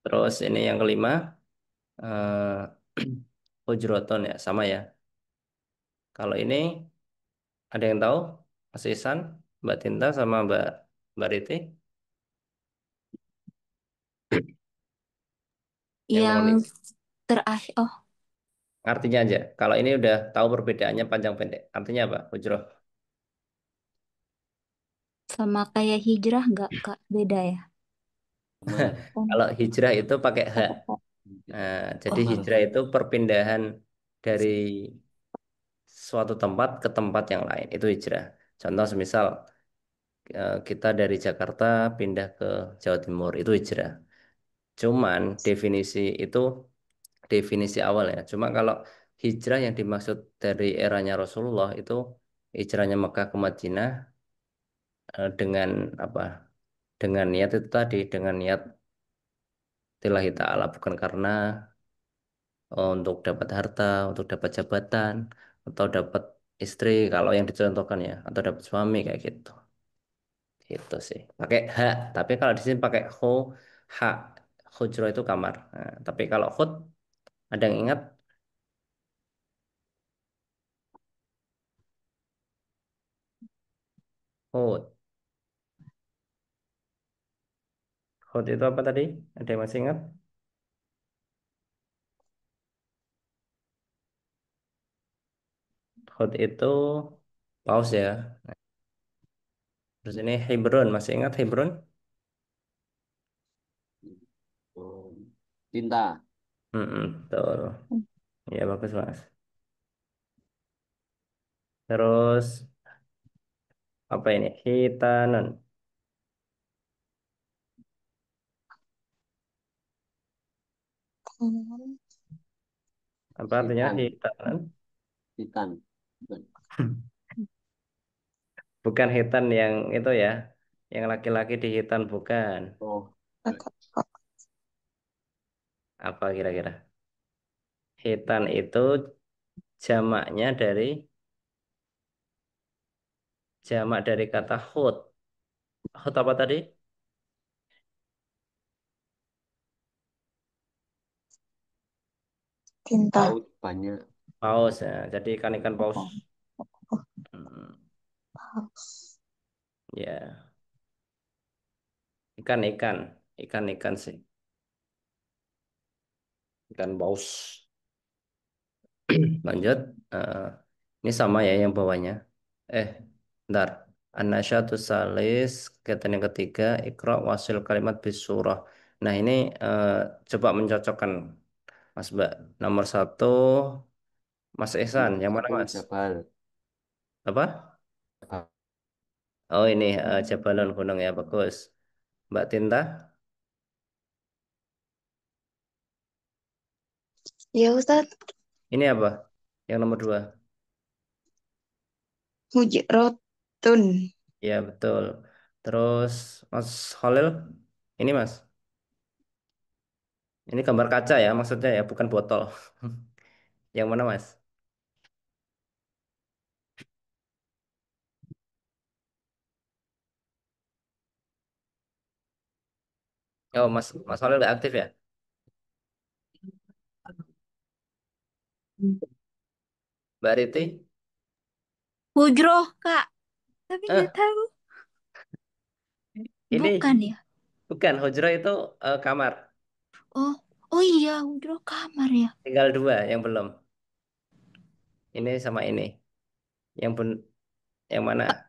S1: Terus ini yang kelima hujroton ya, sama ya. Kalau ini ada yang tahu? Mas Isan, Mbak Tinta sama Mbak Riti yang nomor
S5: Yang
S1: 5.
S5: terakhir, oh,
S1: Artinya aja. Kalau ini udah tahu perbedaannya panjang pendek. Artinya apa? Hujroh.
S5: sama kayak hijrah nggak, Kak? Beda ya?
S2: Kamar.
S4: Kan
S1: Kalau hijrah itu pakai hak.
S4: pakai hak.
S1: Nah, jadi
S5: Oh,
S1: hijrah itu perpindahan dari suatu tempat ke tempat yang lain. Itu hijrah. Contoh semisal kita dari Jakarta pindah ke Jawa Timur. Itu hijrah. Cuman itu definisi awal ya. Cuma kalau hijrah yang dimaksud dari eranya Rasulullah itu hijrahnya Mekah ke Madinah dengan apa? Dengan niat itu tadi, dengan niat lillahi ta'ala bukan karena untuk dapat harta, untuk dapat jabatan, atau dapat istri kalau yang dicontohkan ya, atau dapat suami kayak gitu. Itu sih. Pakai hak, tapi kalau di sini pakai hak. Hujro itu kamar. Nah, tapi kalau khut ada yang ingat? Hud. Hud itu apa tadi? Ada yang masih ingat? Hud itu paus ya. Terus ini Hebron, masih ingat Hebron?
S2: Oh, tinta.
S1: Betul. Ya bagus mas. Terus apa ini? Hitanan.
S4: Hmm,
S1: Apa artinya
S2: Hitan.
S1: hitanan?
S2: Hitan. Bukan.
S1: Bukan hitan yang itu ya, yang laki-laki di hitan bukan.
S2: Oh,
S4: pakai hak.
S1: Apa kira-kira? Hitan itu jamaknya jamak dari kata hut. Hut apa tadi?
S4: Tinta.
S2: laut banyak.
S1: Paus ya. Jadi ikan-ikan paus.
S4: Oh, oh,
S1: Hmm,
S4: paus.
S1: ya, ikan-ikan, ikan-ikan sih, ikan paus. Lanjut. Eh, ini sama ya yang bawahnya. Eh, bentar. An-nasyatu salis, kegiatan yang ketiga, Iqra wasil kalimat bisurah. Nah, ini eh, coba mencocokkan, Mas Mbak. Nomor 1, Mas Ihsan. Yang mana,
S2: Satu
S1: Mas?
S2: Jabal.
S1: Apa?
S2: Jabal.
S1: Oh, ini Jabalun Gunung ya, bagus. Mbak Tinta,
S4: Ya Ustadz,
S1: ini apa? Yang nomor 2.
S4: Hujrotun.
S1: Ya, betul. Terus, Mas Khalil, ini, Mas. Ini gambar kaca ya, maksudnya ya, bukan botol. Yang mana, Mas? Oh, Mas Khalil nggak aktif ya? Mbak Riti?
S5: hujroh, Kak. Tapi nggak
S1: Eh,
S5: tahu.
S1: Ini
S5: Bukan ya?
S1: bukan hujro itu kamar.
S5: Oh, oh iya, udah kamar ya.
S1: Tinggal dua yang belum. Ini sama ini. Yang pun yang mana?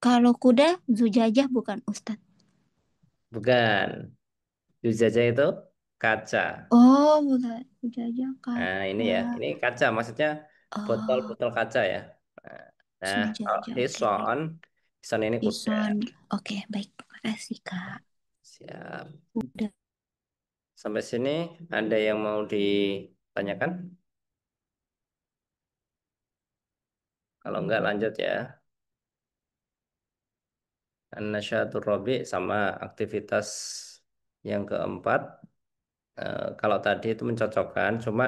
S5: Kalau kuda, zujajah bukan Ustadz.
S1: Bukan. Zujajah itu kaca.
S5: Oh, bukan. Zujajah
S1: Nah, ini
S5: kaca.
S1: ya. Ini kaca maksudnya
S5: Oh,
S1: botol-botol kaca ya. Nah, kalau
S5: zujajah. Oke, baik.
S1: Ison ini kuda.
S5: Ison. Oke, baik. Makasih, Kak.
S1: Siap.
S5: Udah.
S1: Sampai sini ada yang mau ditanyakan? Kalau enggak lanjut ya. An-Nasyatur Rabi sama aktivitas yang keempat. Kalau tadi itu mencocokkan, cuma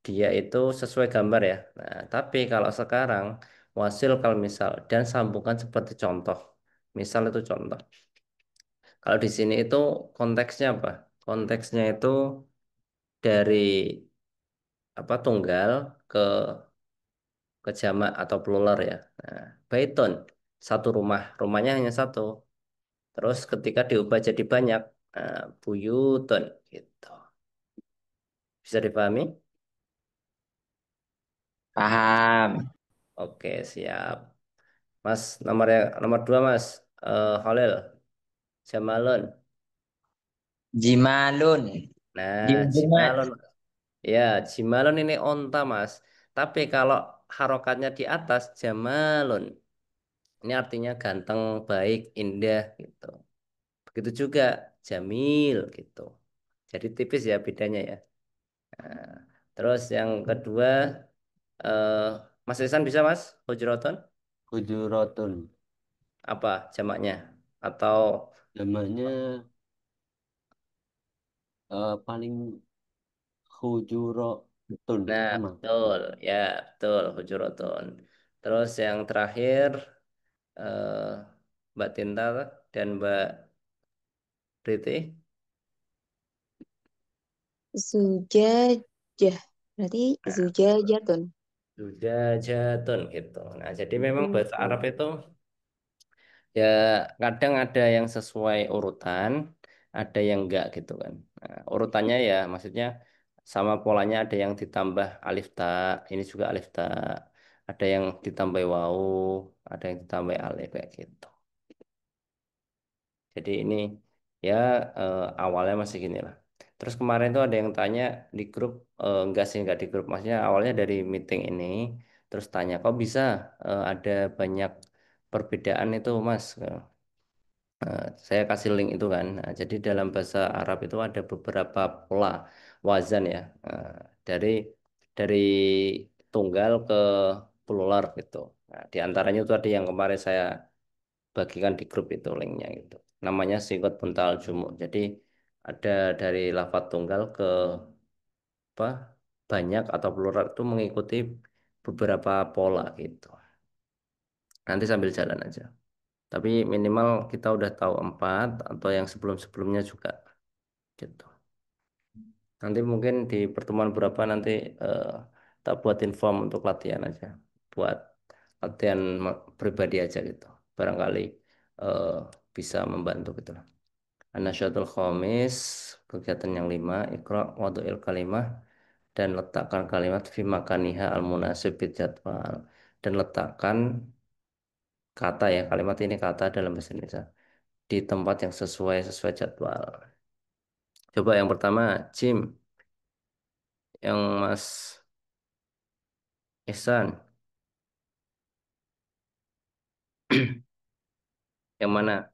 S1: dia itu sesuai gambar ya. Nah, tapi kalau sekarang wasil kalau misal dan sambungkan seperti contoh. Misal itu contoh. Kalau di sini itu konteksnya apa? Konteksnya itu dari apa tunggal ke jamak atau plural ya. Nah, baiton satu rumah, rumahnya hanya satu. Terus ketika diubah jadi banyak, buyutun gitu. Bisa dipahami?
S3: Paham.
S1: Oke, siap. Mas, nomor dua Mas, Khalil, Jamalun.
S3: Jimalun. Di
S1: Nah,
S3: ujung mat.
S1: Jimalun. Ya, Jimalun ini onta Mas. Tapi kalau harokatnya di atas, Jamalun. Ini artinya ganteng, baik, indah gitu. Begitu juga Jamil gitu. Jadi tipis ya bedanya ya. Nah, terus yang kedua, eh, Mas Isan bisa Mas? Hujroton
S2: Hujurotun.
S1: apa jamaknya? Atau
S2: Namanya paling hujurotun
S1: nah
S2: sama.
S1: betul ya betul Hujroton. Terus yang terakhir eh, Mbak Tinta dan Mbak Priti
S4: Zujajah. Berarti
S1: nah,
S4: zujajatun.
S1: sudah jatun gitu. Nah jadi memang bahasa Arab
S4: Zujajah.
S1: itu ya kadang ada yang sesuai urutan, ada yang enggak gitu kan. Nah, urutannya ya maksudnya sama polanya ada yang ditambah alif ta, ini juga alif ta, ada yang ditambah wau, ada yang ditambah alif kayak gitu. Jadi ini ya awalnya masih gini lah. Terus kemarin tuh ada yang tanya di grup, enggak sih enggak di grup, maksudnya awalnya dari meeting ini, terus tanya kok bisa ada banyak perbedaan itu Mas. Saya kasih link itu kan. Nah, jadi dalam bahasa Arab itu ada beberapa pola wazan ya. Dari dari tunggal ke plural gitu. Nah, di antaranya itu ada yang kemarin saya bagikan di grup itu linknya gitu. Namanya sikot buntal jumuk. Jadi ada dari lafadz tunggal ke apa banyak atau plural itu mengikuti beberapa pola gitu. Nanti sambil jalan aja. Tapi minimal kita udah tahu empat atau yang sebelum-sebelumnya juga gitu. Nanti mungkin di pertemuan berapa nanti eh, tak buatin form untuk latihan aja. Buat latihan pribadi aja gitu. Barangkali eh, bisa membantu gitu lah. Anasyatul Khamis, kegiatan yang lima, Iqra wadu'il kalimah, dan letakkan kalimat fi makaniha al munasib bid jadwal. Dan letakkan kata ya, kalimat ini kata dalam bahasa Indonesia di tempat yang sesuai jadwal. Coba yang pertama, Jim, yang Mas Ihsan, yang mana?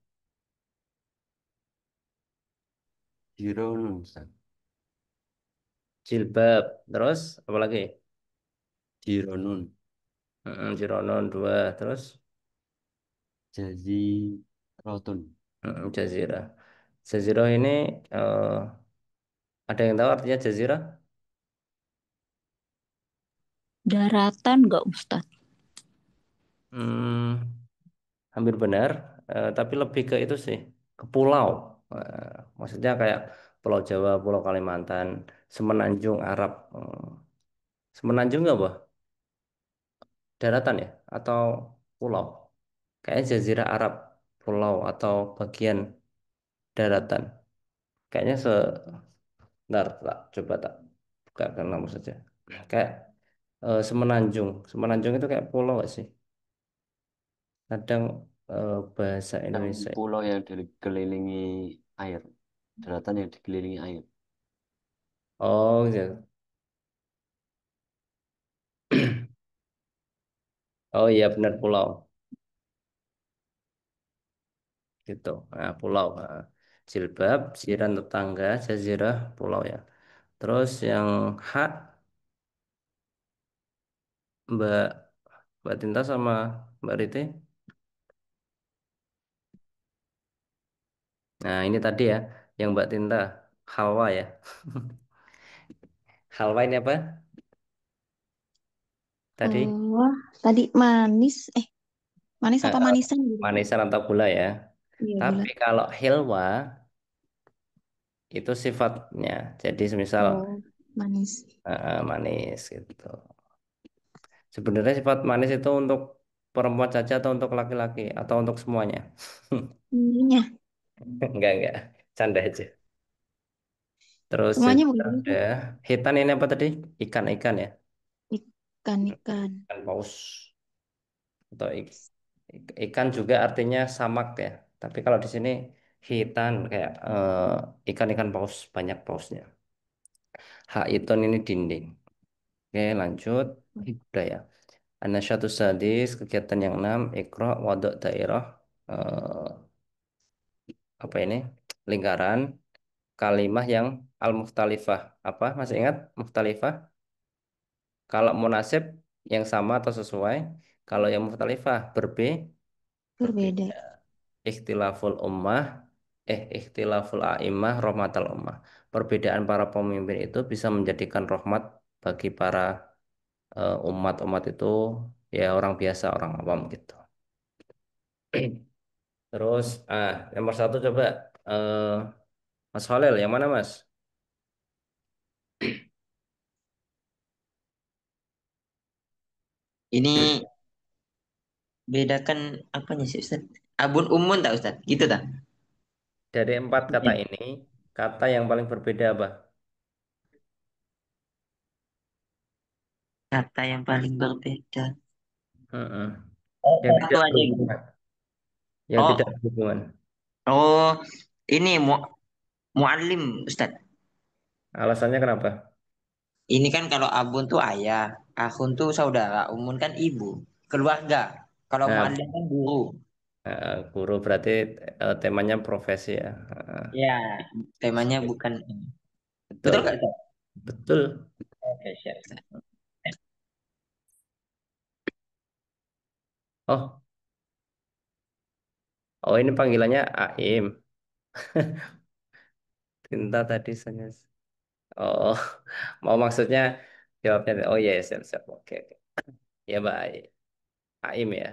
S2: Jironun. Ustaz.
S1: Jilbab, terus apa lagi?
S2: Jironun.
S1: Jironon dua, terus
S2: Jazi rotun.
S1: Jazirah. Jazirah ini eh, ada yang tahu artinya jazirah?
S5: Daratan nggak Ustadz?
S1: Hmm, hampir benar, tapi lebih ke itu sih, ke pulau. Maksudnya kayak Pulau Jawa, Pulau Kalimantan, Semenanjung Arab. Semenanjung nggak, Bah? Daratan ya? Atau pulau? Kayaknya Jazirah Arab. pulau atau bagian daratan. Kayaknya bentar, tak coba tak buka ke nomor saja. Kayak semenanjung. Semenanjung itu kayak pulau gak sih? Kadang bahasa
S2: Yang
S1: Indonesia.
S2: pulau yang dikelilingi air, daratan yang dikelilingi air.
S1: Oh, gitu. Oh iya benar pulau gitu. Nah, pulau. Nah, jilbab, jiran tetangga, jazirah, pulau ya. Terus yang hak Mbak Mbak Tinta sama Mbak Rite. Nah, ini tadi ya yang Mbak Tinta halwa ya. Halwa ini apa? Tadi
S4: Wah, tadi manis. Manis
S1: eh,
S4: apa
S1: eh,
S4: manisan gitu?
S1: manisan atau gula ya.
S4: Iya, gula.
S1: Tapi kalau hilwa itu sifatnya. Jadi semisal
S4: Oh, manis.
S1: manis gitu. Sebenarnya sifat manis itu untuk perempuan saja atau untuk laki-laki atau untuk semuanya?
S4: Ininya.
S1: Enggak. Canda aja. Terus
S4: Semuanya
S1: juga
S4: boleh
S1: ada
S4: sih.
S1: hitan ini apa tadi? Ikan-ikan ya.
S4: Ikan-ikan.
S1: Ikan paus atau ikan juga artinya samak ya. Tapi kalau di sini hitan kayak ikan-ikan paus banyak pausnya. Haiton ini dinding. Oke, lanjut. Budaya. Anasyatu sadis, kegiatan yang enam, ikro, waduk daerah, apa ini? Lingkaran, kalimah yang al-mukhtalifah. Apa? Masih ingat? Mukhtalifah? Kalau munasib yang sama atau sesuai. Kalau yang mukhtalifah
S4: Berbeda.
S1: berbeda. Ikhtilaful ummah, ikhtilaful a'immah, rahmatal ummah. Perbedaan para pemimpin itu bisa menjadikan rahmat bagi para umat-umat itu ya orang biasa, orang awam gitu. Terus, nomor satu coba eh, Mas Holil, yang mana Mas?
S3: Ini bedakan apanya sih Ustaz? Abun umun tak Ustaz? Gitu tak?
S1: Dari empat kata ini, kata yang paling berbeda apa?
S3: Kata yang paling berbeda.
S1: Mm-mm.
S3: Oh,
S1: Yang
S3: satu
S1: tidak
S3: aja gitu.
S1: berhubungan. Yang tidak
S3: Oh,
S1: berhubungan.
S3: oh, ini muallim Ustaz.
S1: Alasannya kenapa?
S3: Ini kan kalau abun tuh ayah, akhun tuh saudara, umun kan ibu, keluarga. Kalau
S1: Nah,
S3: muallim kan guru.
S1: guru berarti temanya profesi ya.
S3: Ya, temanya bukan ini. Betul
S1: Betul,
S3: gak Ustaz?
S1: betul.
S3: Oke, siap Ustaz.
S1: Oh, oh ini panggilannya Aim. Tinta tadi saya. Oh, mau maksudnya jawabnya. Oh iya, siap, siap. Oke, oke. Ya baik. Aim ya.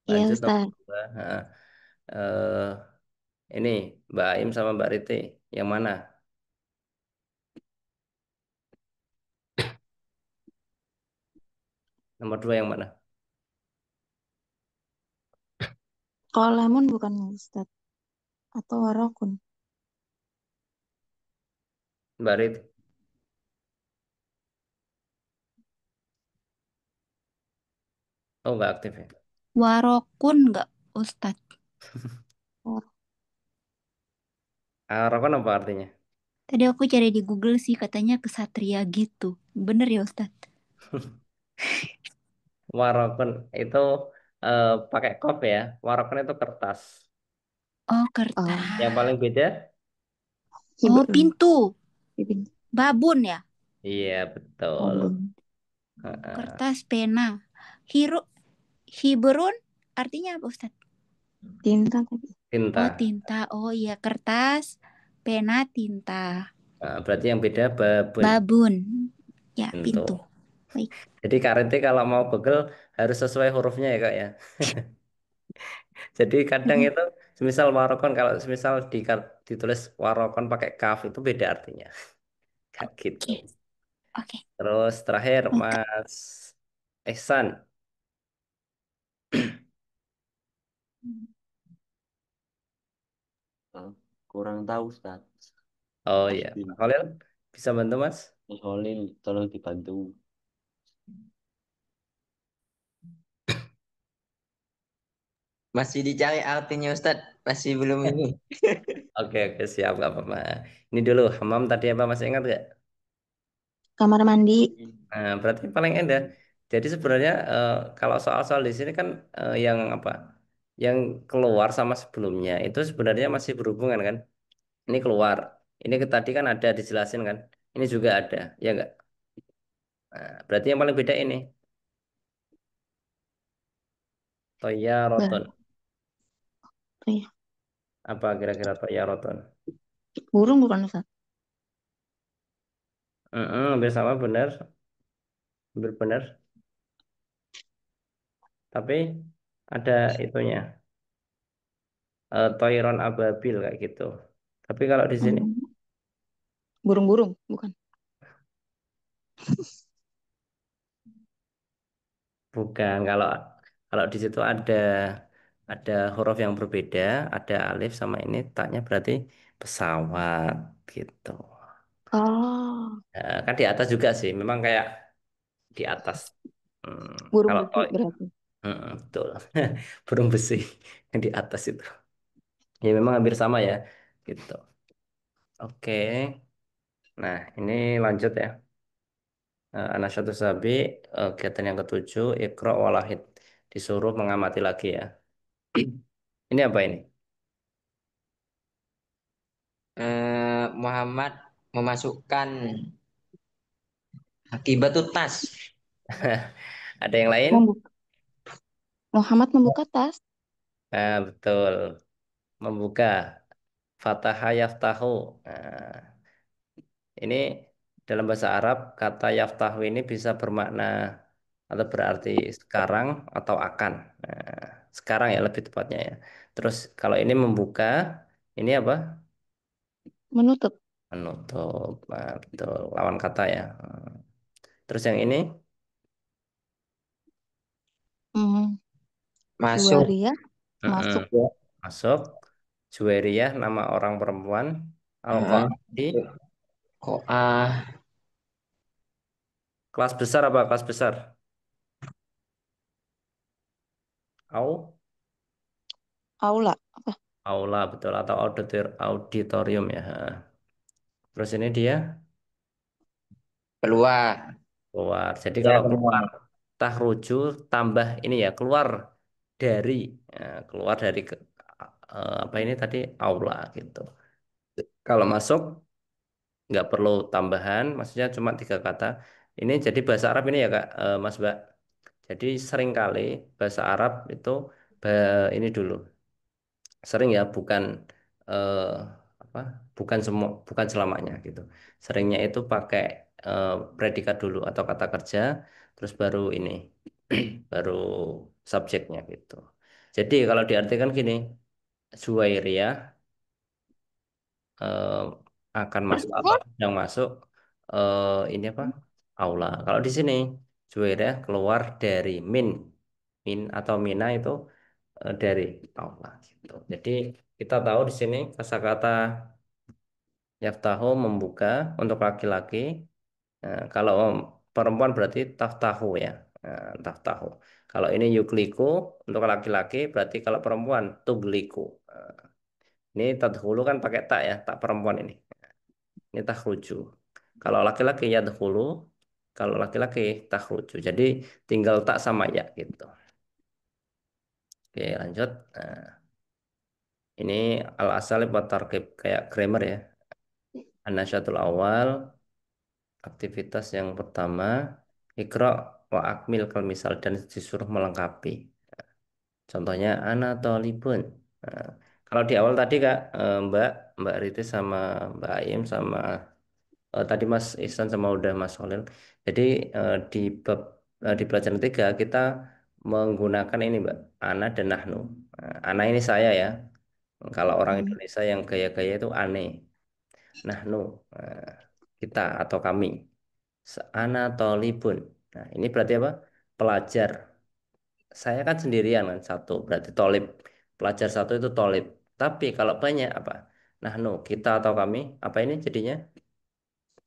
S4: Iya,
S1: Lanjut nomor
S4: Ustaz.
S1: dua. Eh, ini Mbak Aim sama Mbak Riti. Yang mana? Nomor dua yang mana?
S4: Kolamun bukan Ustaz. Atau warokun.
S1: Mbak Riti. Oh, nggak aktif ya.
S5: Warokun nggak, Ustadz?
S4: War-
S1: Rokon apa artinya?
S5: Tadi aku cari di Google sih, katanya kesatria gitu. Bener ya, Ustadz?
S1: Warokon itu pakai kop ya. Warokon itu kertas.
S5: Oh,
S4: Oh,
S1: Yang
S5: kertas.
S1: paling beda?
S5: Oh,
S4: hibrun.
S5: pintu.
S4: Pipin.
S5: Babun ya?
S1: Iya, betul.
S4: Babun.
S1: Heeh.
S5: Kertas, pena. Hiru, hiberun artinya apa, Ustadz?
S4: Tinta tadi.
S5: Oh,
S1: Tinta.
S5: tinta. Oh iya, kertas, pena, tinta.
S1: Nah, berarti yang beda babun.
S5: Babun. Ya, pintu.
S1: Pintu.
S5: Baik.
S1: Jadi Kak Riti kalau mau Google harus sesuai hurufnya ya Kak ya. Jadi kadang
S5: Mm-mm.
S1: itu semisal warokon kalau semisal ditulis warokon pakai kaf itu beda artinya. Kayak gitu.
S5: Oke, oke.
S1: Terus terakhir
S5: Baik, Kak.
S1: Mas Ihsan.
S2: Ah, kurang tahu Ustaz.
S1: Oh iya,
S2: Pasti.
S1: Mas Khalil bisa bantu Mas?
S2: Mas Holil, tolong dibantu.
S3: Masih dicari artinya Ustadz. Masih belum ini.
S1: Oke oke siap gak apa-apa. Ini dulu hammam tadi apa Mas ingat gak?
S4: Kamar mandi.
S1: Nah, berarti paling indah. Jadi sebenarnya kalau soal-soal di sini kan yang apa? Yang keluar sama sebelumnya itu sebenarnya masih berhubungan kan? Ini keluar. Ini tadi kan ada dijelasin kan? Ini juga ada, ya enggak? Nah, berarti yang paling beda ini
S4: Bah,
S1: Toyaroton.
S4: iya.
S1: Apa kira-kira Toyaroton?
S4: Burung bukan Ustaz?
S1: Hampir sama benar, hampir benar. Tapi ada itunya, Toiron ababil kayak gitu. Tapi kalau di sini
S4: Hmm, burung-burung bukan?
S1: bukan. Kalau kalau di situ ada huruf yang berbeda, ada alif sama ini taknya berarti pesawat gitu.
S4: Oh,
S1: Nah, kan di atas juga sih, memang kayak di atas.
S4: burung
S1: Kalau
S4: besi
S1: toy,
S4: berarti.
S1: betul. Burung besi yang di atas itu. Ya memang hampir sama ya, gitu. Oke. Nah, ini lanjut ya. Anasyatu sabi, kegiatan yang ketujuh, Iqra walahid. Disuruh mengamati lagi ya. Ini apa ini?
S3: Muhammad memasukkan akibat tuh tas.
S1: Ada yang lain?
S4: Membuka. Muhammad membuka tas.
S1: Nah, betul. Membuka. Fataha yaftahu. Nah, ini dalam bahasa Arab, kata yaftahu ini bisa bermakna atau berarti sekarang atau akan. Nah, sekarang ya lebih tepatnya ya. Terus kalau ini membuka, ini apa?
S4: Menutup.
S1: Menutup. Nah, betul. Lawan kata ya. Terus yang ini,
S4: Hmm,
S3: Masuk.
S4: Juwaria
S1: mm-mm.
S4: masuk.
S1: Masuk. Juwairiyah, nama orang perempuan.
S3: Heeh.
S1: Al-Qaadi,
S3: Kok
S1: kelas besar apa kelas besar? Au,
S4: Aula. Apa?
S1: aula betul atau auditorium ya. Ha. Terus ini dia
S3: keluar.
S1: keluar. Jadi
S3: Ya
S1: kalau keluar
S3: keluar.
S1: tahruju tambah ini ya keluar dari ya, keluar dari apa ini tadi aula gitu. Kalau masuk nggak perlu tambahan, maksudnya cuma tiga kata. Ini jadi bahasa Arab ini ya Kak, Mas Mbak. Jadi seringkali bahasa Arab itu ini dulu sering ya bukan eh, apa bukan semua bukan selamanya gitu. Seringnya itu pakai predikat dulu atau kata kerja terus baru ini baru subjeknya gitu. Jadi kalau diartikan gini, Zuwairiyah eh, akan masuk atau sedang masuk ini apa? Aula. Kalau di sini Zuwairiyah keluar dari min atau mina itu dari aula gitu. Jadi kita tahu di sini kosakata yaftahu membuka untuk laki-laki. Kalau perempuan berarti taftahu ya. Taftahu. Kalau ini yukliku untuk laki-laki berarti kalau perempuan tugliku. Ini tadhulu kan pakai tak ya, tak perempuan ini. Ini takhruju. Kalau laki-laki ya dahulu, kalau laki-laki takhruju. Jadi tinggal tak sama ya gitu. Oke, lanjut. Ini al-asalib wa tarkib kayak grammar ya. An-nasyatul awal, aktivitas yang pertama, ikra wa akmil kal misal dan disuruh melengkapi. Contohnya ana tolibun. Nah, kalau di awal tadi Kak, Mbak Mbak Riti sama Mbak Aim sama tadi Mas Ihsan sama udah Mas Holil. Jadi di di pelajaran 3 kita menggunakan ini Mbak, ana dan nahnu. Nah, ana ini saya ya. Kalau orang
S4: Hmm.
S1: Indonesia yang gaya-gaya itu aneh. Nahnu, eh, kita atau kami. Ana tolibun. Nah, ini berarti apa? Pelajar. Saya kan sendirian kan satu, berarti tolib. pelajar satu itu tolib. Tapi kalau banyak apa? Nahnu, kita atau kami, apa ini jadinya?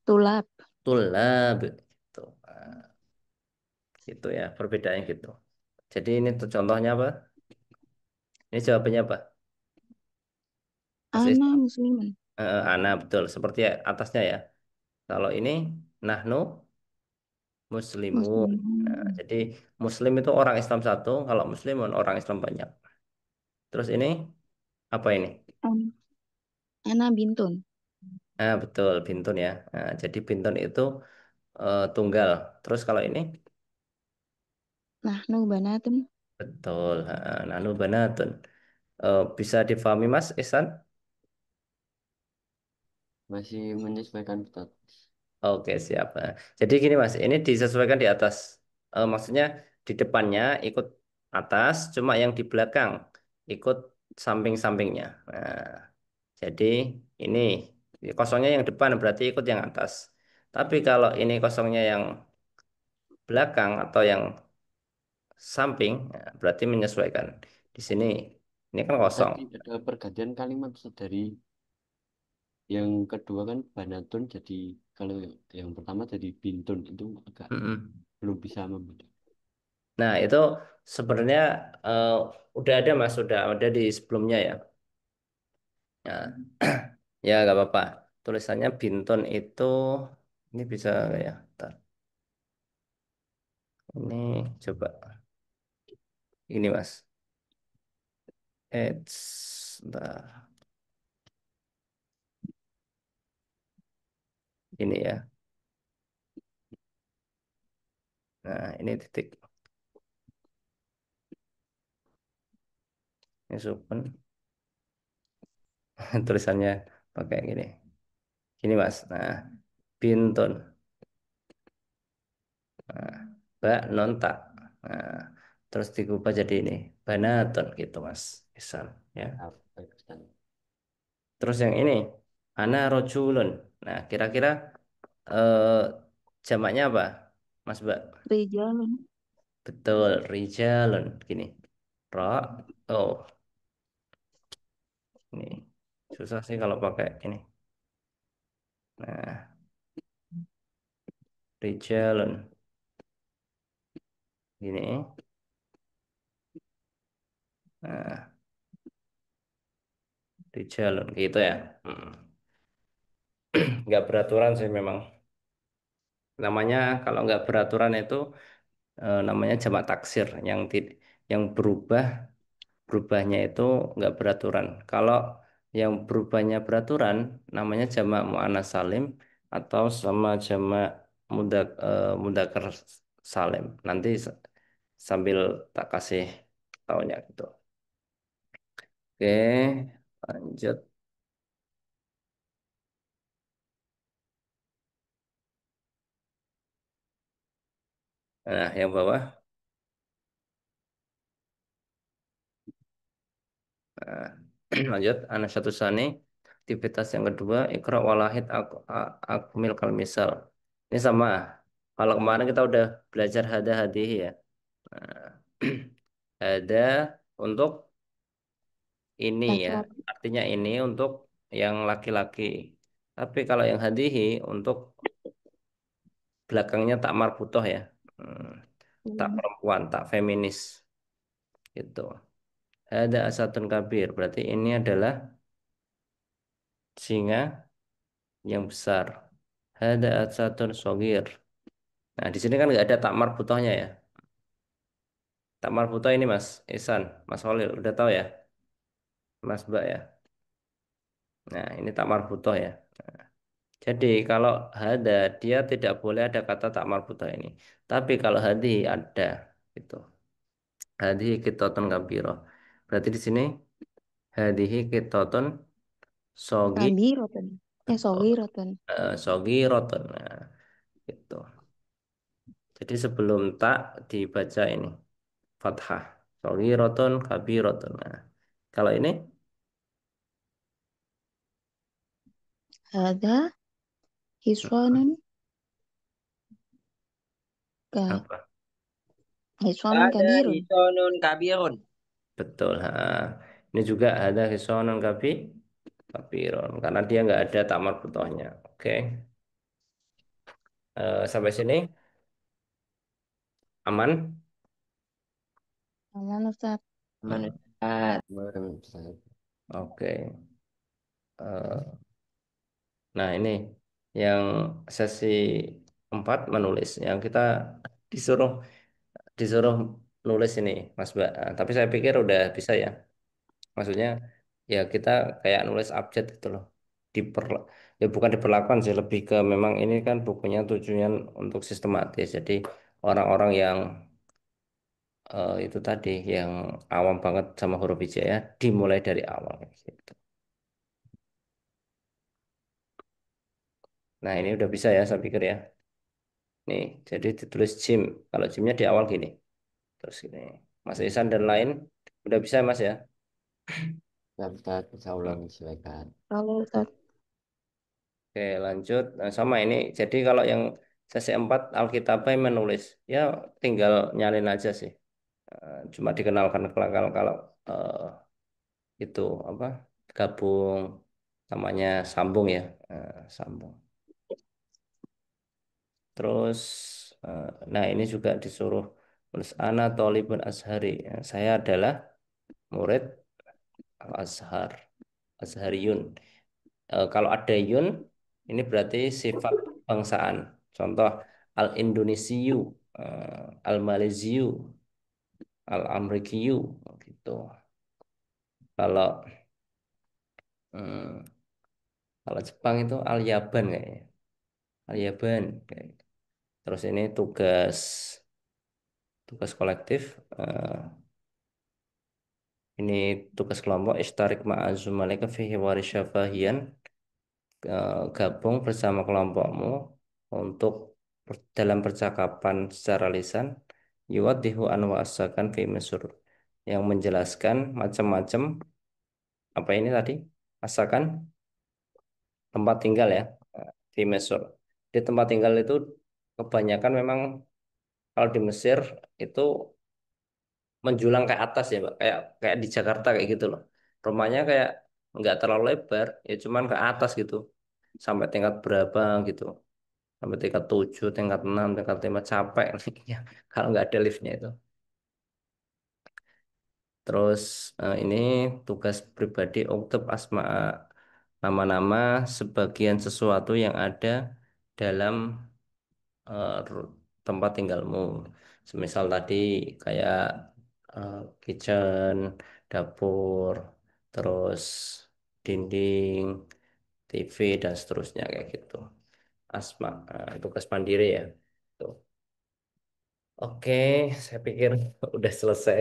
S4: Tulab.
S1: Tulab. Gitu. Gitu ya, perbedaannya gitu. Jadi ini tuh contohnya apa? Ini jawabannya apa? Mas
S4: Ana
S1: Islam.
S4: muslimun.
S1: Ana betul, seperti atasnya ya. Kalau ini nahnu muslimun. Nah,
S4: Muslimun.
S1: jadi muslim itu orang Islam satu, kalau muslimun orang Islam banyak. Terus ini apa ini?
S4: An- Ana bintun.
S1: Betul, bintun ya. Jadi bintun itu tunggal. Terus kalau ini
S4: Nahnu banatun.
S1: betul. Nahnu banatun. Bisa difahami Mas Ihsan?
S2: Masih menyesuaikan betul.
S1: Oke, siap. Jadi gini Mas, ini disesuaikan di atas. Maksudnya di depannya ikut atas, cuma yang di belakang ikut samping-sampingnya. Nah, jadi ini kosongnya yang depan berarti ikut yang atas. Tapi kalau ini kosongnya yang belakang atau yang samping, berarti menyesuaikan. Di sini, ini kan kosong.
S2: Tadi ada pergantian kalimat Ustaz, dari yang kedua kan banatun jadi, kalau yang pertama jadi bintun itu agak
S1: Mm-mm.
S2: belum bisa membedakan.
S1: Nah, itu sebenarnya udah ada Mas, sudah ada di sebelumnya ya. Nah, ya nggak apa-apa. Tulisannya Binton itu ini bisa nggak ya? Bentar. Ini coba ini Mas. Bentar. Ini ya. Nah, ini titik. Ini supen. Tulisannya pakai gini. Gini Mas. Nah, Binton. Nah, Mbak Nonta. Nah, terus diubah jadi ini. Banaton gitu Mas. Isan ya.
S2: Ah, baik, Ustaz.
S1: Terus yang ini. Ana rojulun. Nah, kira-kira eh, jamaknya apa? Mas Mbak?
S4: Rijalun.
S1: Betul, rijalun. Gini. Ro. Oh, ini. Susah sih kalau pakai ini. Nah, rijalun. Gini. Nah, rijalun. Gitu ya. Hmm. Nggak beraturan sih memang. Namanya kalau nggak beraturan itu namanya jamak taksir yang berubahnya itu nggak beraturan. Kalau yang berubahnya beraturan namanya jamak muannats salim atau sama jamak mudzakkar salim. Nanti sambil tak kasih taunya gitu. Oke, lanjut. Nah, yang bawah. Nah, lanjut. Anak satu sani. Aktivitas yang kedua, ikra walahid akmil kal misal. Ini sama. Kalau kemarin kita udah belajar hada hadih ya. Nah, ada untuk ini ya.
S4: Laki-laki.
S1: Artinya ini untuk yang laki-laki. Tapi kalau yang hadihi untuk belakangnya tak marbutoh ya. Hmm, tak
S4: Hmm.
S1: perempuan, tak feminis gitu. Ada asatun kabir. Berarti ini adalah singa yang besar. Ada asatun sogir. Nah, di sini kan nggak ada tak marbutohnya ya. Tak marbutoh ini Mas Ihsan, Mas Holil, udah tahu ya, Mas Mbak ya. Nah, ini tak marbutoh ya. Jadi kalau hada dia tidak boleh ada kata tak marbutoh ini. Tapi kalau hadi ada gitu. Hadi kitotun kabiro. Berarti di sini hadihi kitotun sogi
S4: Kabirotun.
S1: betul.
S4: Sogirotun.
S1: Sogi roton. Nah, gitu. Jadi sebelum tak dibaca ini fathah. Sogi roton kabirotun. Nah, kalau ini
S4: Ada hiswanun ka
S1: apa?
S4: hiswanun
S3: Ada
S4: kabirun.
S3: hisonun kabirun.
S1: Betul. Ha. Ini juga ada hisonon kafiron karena dia nggak ada tamar butohnya. Oke. Sampai sini aman.
S4: Aman Ustaz.
S3: Aman,
S1: Hmm,
S3: Ustaz.
S1: Oke. Nah, ini yang sesi 4 menulis. Yang kita disuruh disuruh nulis ini, Mas Mbak. Tapi saya pikir udah bisa ya. Maksudnya ya kita kayak nulis abjad gitu loh. Diper, ya bukan diperlakukan sih, lebih ke memang ini kan bukunya tujuan untuk sistematis. Jadi orang-orang yang itu tadi yang awam banget sama huruf hijaya dimulai dari awal gitu. Nah, ini udah bisa ya saya pikir ya. Nih, jadi ditulis Jim. Kalau Jimnya di awal gini. Terus gini. Mas Isan dan lain udah bisa Mas ya.
S2: Ya, Ustaz, bisa ulang silakan.
S4: Kalau Ustaz.
S1: Oke, lanjut. Nah, sama ini. Jadi kalau yang sesi 4 Alkitabnya menulis, ya tinggal nyalin aja sih. Cuma dikenalkan kalau eh, itu apa gabung namanya sambung ya. Sambung. Terus, nah ini juga disuruh tulis Ana Tolibun Azhari. Ya, saya adalah murid Al-Azhar, Azhariyun. Kalau ada yun, ini berarti sifat bangsaan. Contoh, Al-Indonesiyu, Al-Maleziyu, Al-Amrikiyu, gitu. Kalau hmm, kalau Jepang itu Al-Yaban kayaknya. Al-Yaban. Kayak gitu. Terus ini tugas tugas kolektif. Ini tugas kelompok Istarik ma'azumalika fihi warisyafahian. Gabung bersama kelompokmu untuk dalam percakapan secara lisan yuwaddihu anwa asakan fi Mesir yang menjelaskan macam-macam apa ini tadi asakan tempat tinggal ya di Mesir. Di tempat tinggal itu kebanyakan memang kalau di Mesir itu menjulang ke atas ya Pak. Kayak kayak di Jakarta kayak gitu loh. Rumahnya kayak nggak terlalu lebar, ya cuman ke atas gitu. Sampai tingkat berapa gitu. Sampai tingkat 7, tingkat 6, tingkat 5 capek ya. Kalau nggak ada liftnya itu. Terus ini tugas pribadi uktub asma nama-nama sebagian sesuatu yang ada dalam tempat tinggalmu. Semisal tadi kayak eh, kitchen, dapur, terus dinding, TV dan seterusnya kayak gitu. Asma, tugas mandiri ya. Tuh. Oke, saya pikir udah selesai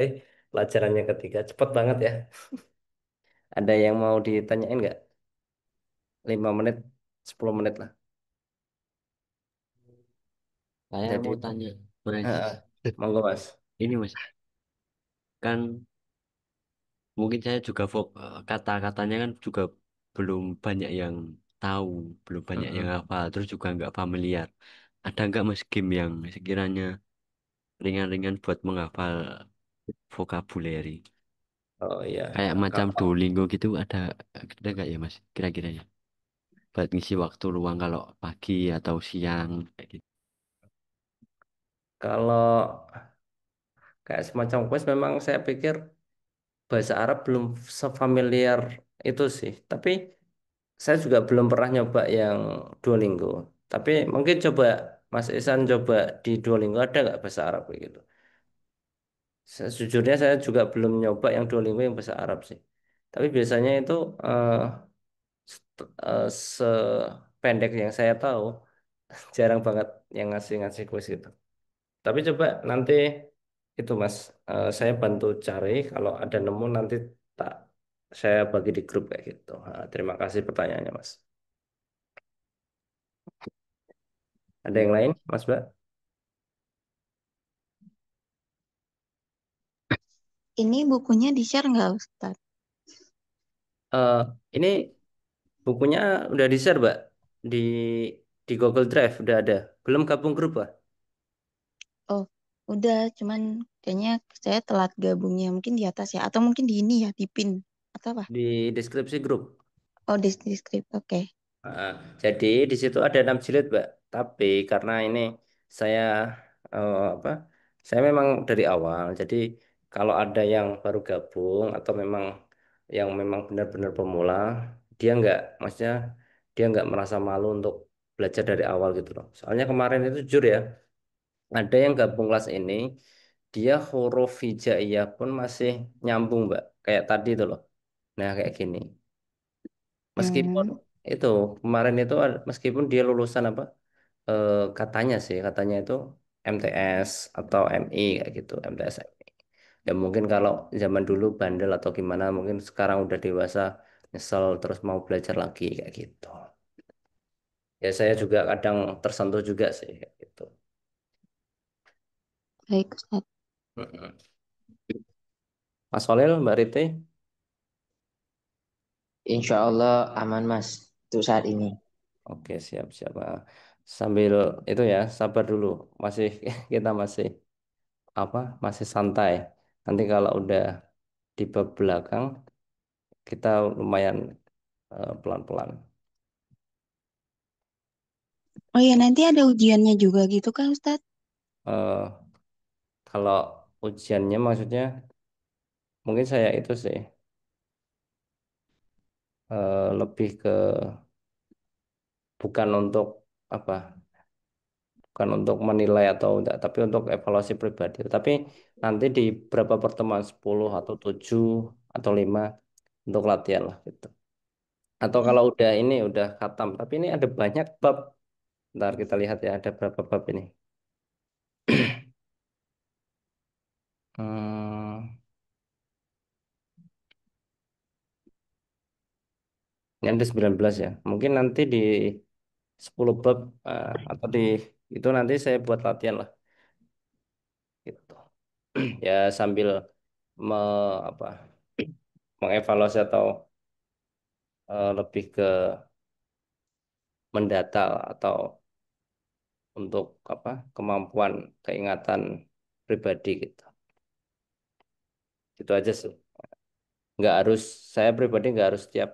S1: pelajarannya ketiga. Cepet banget ya. Ada yang mau ditanyain nggak? 5 menit, 10 menit lah.
S2: Saya
S1: Jadi,
S2: mau tanya, Mas.
S1: eh, monggo Mas.
S2: Ini Mas, kan mungkin saya juga kata-katanya kan juga belum banyak yang tahu, belum banyak yang
S1: Mm-mm.
S2: hafal, terus juga nggak familiar. Ada nggak Mas game yang sekiranya ringan-ringan buat menghafal vocabulary?
S1: Oh iya,
S2: Kayak macam
S1: kalau
S2: Duolingo gitu ada nggak ya Mas? Kira-kira ya? Buat ngisi waktu luang kalau pagi atau siang kayak gitu.
S1: kalau kayak semacam kuis memang saya pikir bahasa Arab belum sefamiliar itu sih. Tapi saya juga belum pernah nyoba yang Duolingo. Tapi mungkin coba Mas Isan coba di Duolingo ada nggak bahasa Arab kayak gitu. Sejujurnya saya juga belum nyoba yang Duolingo yang bahasa Arab sih. Tapi biasanya itu eh, sependek yang saya tahu jarang banget yang ngasih-ngasih kuis gitu. Tapi coba nanti itu Mas, saya bantu cari kalau ada nemu nanti tak saya bagi di grup kayak gitu. Terima kasih pertanyaannya Mas. Ada yang lain Mas Mbak?
S4: Ini bukunya di-share nggak Ustaz?
S1: Eh, ini bukunya udah di-share Mbak di Google Drive udah ada. Belum gabung grup Pak?
S4: Oh, udah. Cuman kayaknya saya telat gabungnya. Mungkin di atas ya. Atau mungkin di ini ya, di pin. atau apa?
S1: di deskripsi grup.
S4: Oh, di skrip. Oke.
S1: Ah, jadi di situ ada 6 jilid, Mbak. Tapi karena ini saya apa? Saya memang dari awal. Jadi kalau ada yang baru gabung atau memang yang memang benar-benar pemula, dia nggak, maksudnya dia nggak merasa malu untuk belajar dari awal gitu loh. Soalnya kemarin itu jujur ya, ada yang gabung kelas ini, dia huruf hijaiyah pun masih nyambung, Mbak. Kayak tadi itu loh. Nah, kayak gini. Meskipun
S4: Hmm.
S1: itu kemarin itu meskipun dia lulusan apa katanya sih katanya itu MTS atau MI kayak gitu MTS MI. Ya mungkin kalau zaman dulu bandel atau gimana mungkin sekarang udah dewasa nyesel terus mau belajar lagi kayak gitu. Ya saya juga kadang tersentuh juga sih kayak gitu.
S4: Baik, Ustaz.
S1: Mm-mm. Mas Solil, Mbak Rite,
S3: Insya Allah aman Mas untuk saat ini.
S1: oke siap siap. Sambil itu ya sabar dulu masih kita masih apa masih santai. Nanti kalau udah di bab belakang kita lumayan pelan-pelan.
S4: Oh ya, nanti ada ujiannya juga gitu kan, Ustaz?
S1: Eh, Kalau ujiannya maksudnya mungkin saya itu sih lebih ke bukan untuk apa bukan untuk menilai atau enggak tapi untuk evaluasi pribadi. Tapi nanti di berapa pertemuan 10 atau 7 atau 5 untuk latihan lah gitu. Atau
S4: Hmm.
S1: kalau udah ini udah khatam, tapi ini ada banyak bab. Ntar kita lihat ya ada berapa bab ini. Hmm, ini ada 19 ya. Mungkin nanti di 10 bab atau di itu nanti saya buat latihan lah gitu. Ya sambil me, apa mengevaluasi atau lebih ke mendata atau untuk apa kemampuan keingatan pribadi gitu. Itu aja sih. Nggak harus saya pribadi nggak harus setiap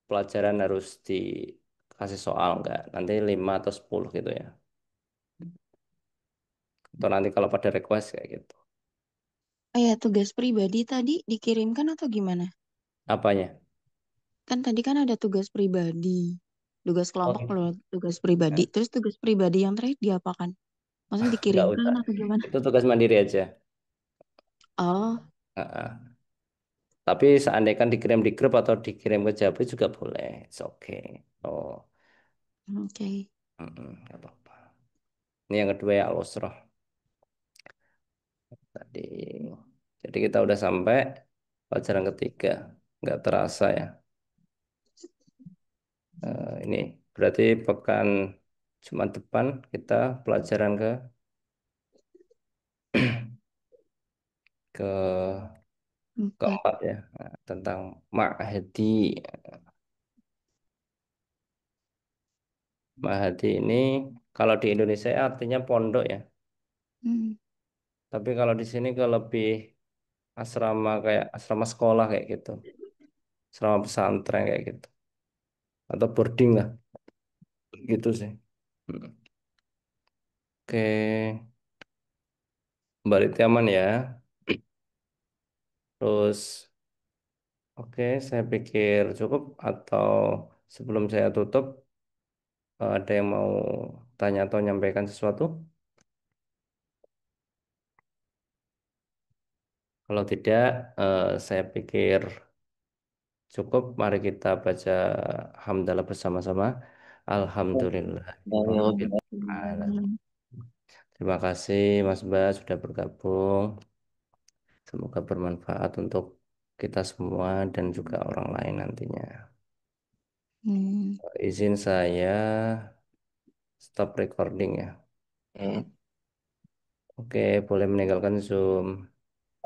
S1: pelajaran harus dikasih soal nggak. Nanti 5 atau 10 gitu ya. Atau nanti kalau pada request kayak gitu.
S4: Oh ya, tugas pribadi tadi dikirimkan atau gimana?
S1: Apanya?
S4: Kan tadi kan ada tugas pribadi. Tugas
S1: Oh,
S4: kelompok kalau tugas pribadi. Terus tugas pribadi yang terakhir diapakan? Maksudnya
S1: nggak
S4: dikirimkan
S1: usah.
S4: atau gimana?
S1: Itu tugas mandiri aja.
S4: Oh,
S1: Heeh. Tapi seandainya dikirim di grup atau dikirim ke Jabri juga boleh. It's okay. Oh,
S4: oke.
S1: nggak apa-apa. Ini yang kedua ya Al-Usrah tadi. Jadi kita udah sampai pelajaran ketiga. Nggak terasa ya. Ini berarti pekan Jumat depan kita pelajaran ke
S4: Empat.
S1: keempat ya. Nah, tentang Ma'hadi. Ma'hadi ini kalau di Indonesia artinya pondok ya.
S4: Hmm.
S1: Tapi kalau di sini ke lebih asrama kayak asrama sekolah kayak gitu. Asrama pesantren kayak gitu. Atau boarding lah gitu sih. Hmm. Oke, balik aman ya. Terus oke, saya pikir cukup atau sebelum saya tutup ada yang mau tanya atau nyampaikan sesuatu? Kalau tidak, saya pikir cukup. Mari kita baca hamdalah bersama-sama. Alhamdulillah.
S4: Alhamdulillah.
S1: Terima kasih Mas Bas sudah bergabung. Semoga bermanfaat untuk kita semua dan juga orang lain nantinya.
S4: Hmm.
S1: Izin saya stop recording ya.
S3: Eh,
S1: Oke, boleh meninggalkan Zoom.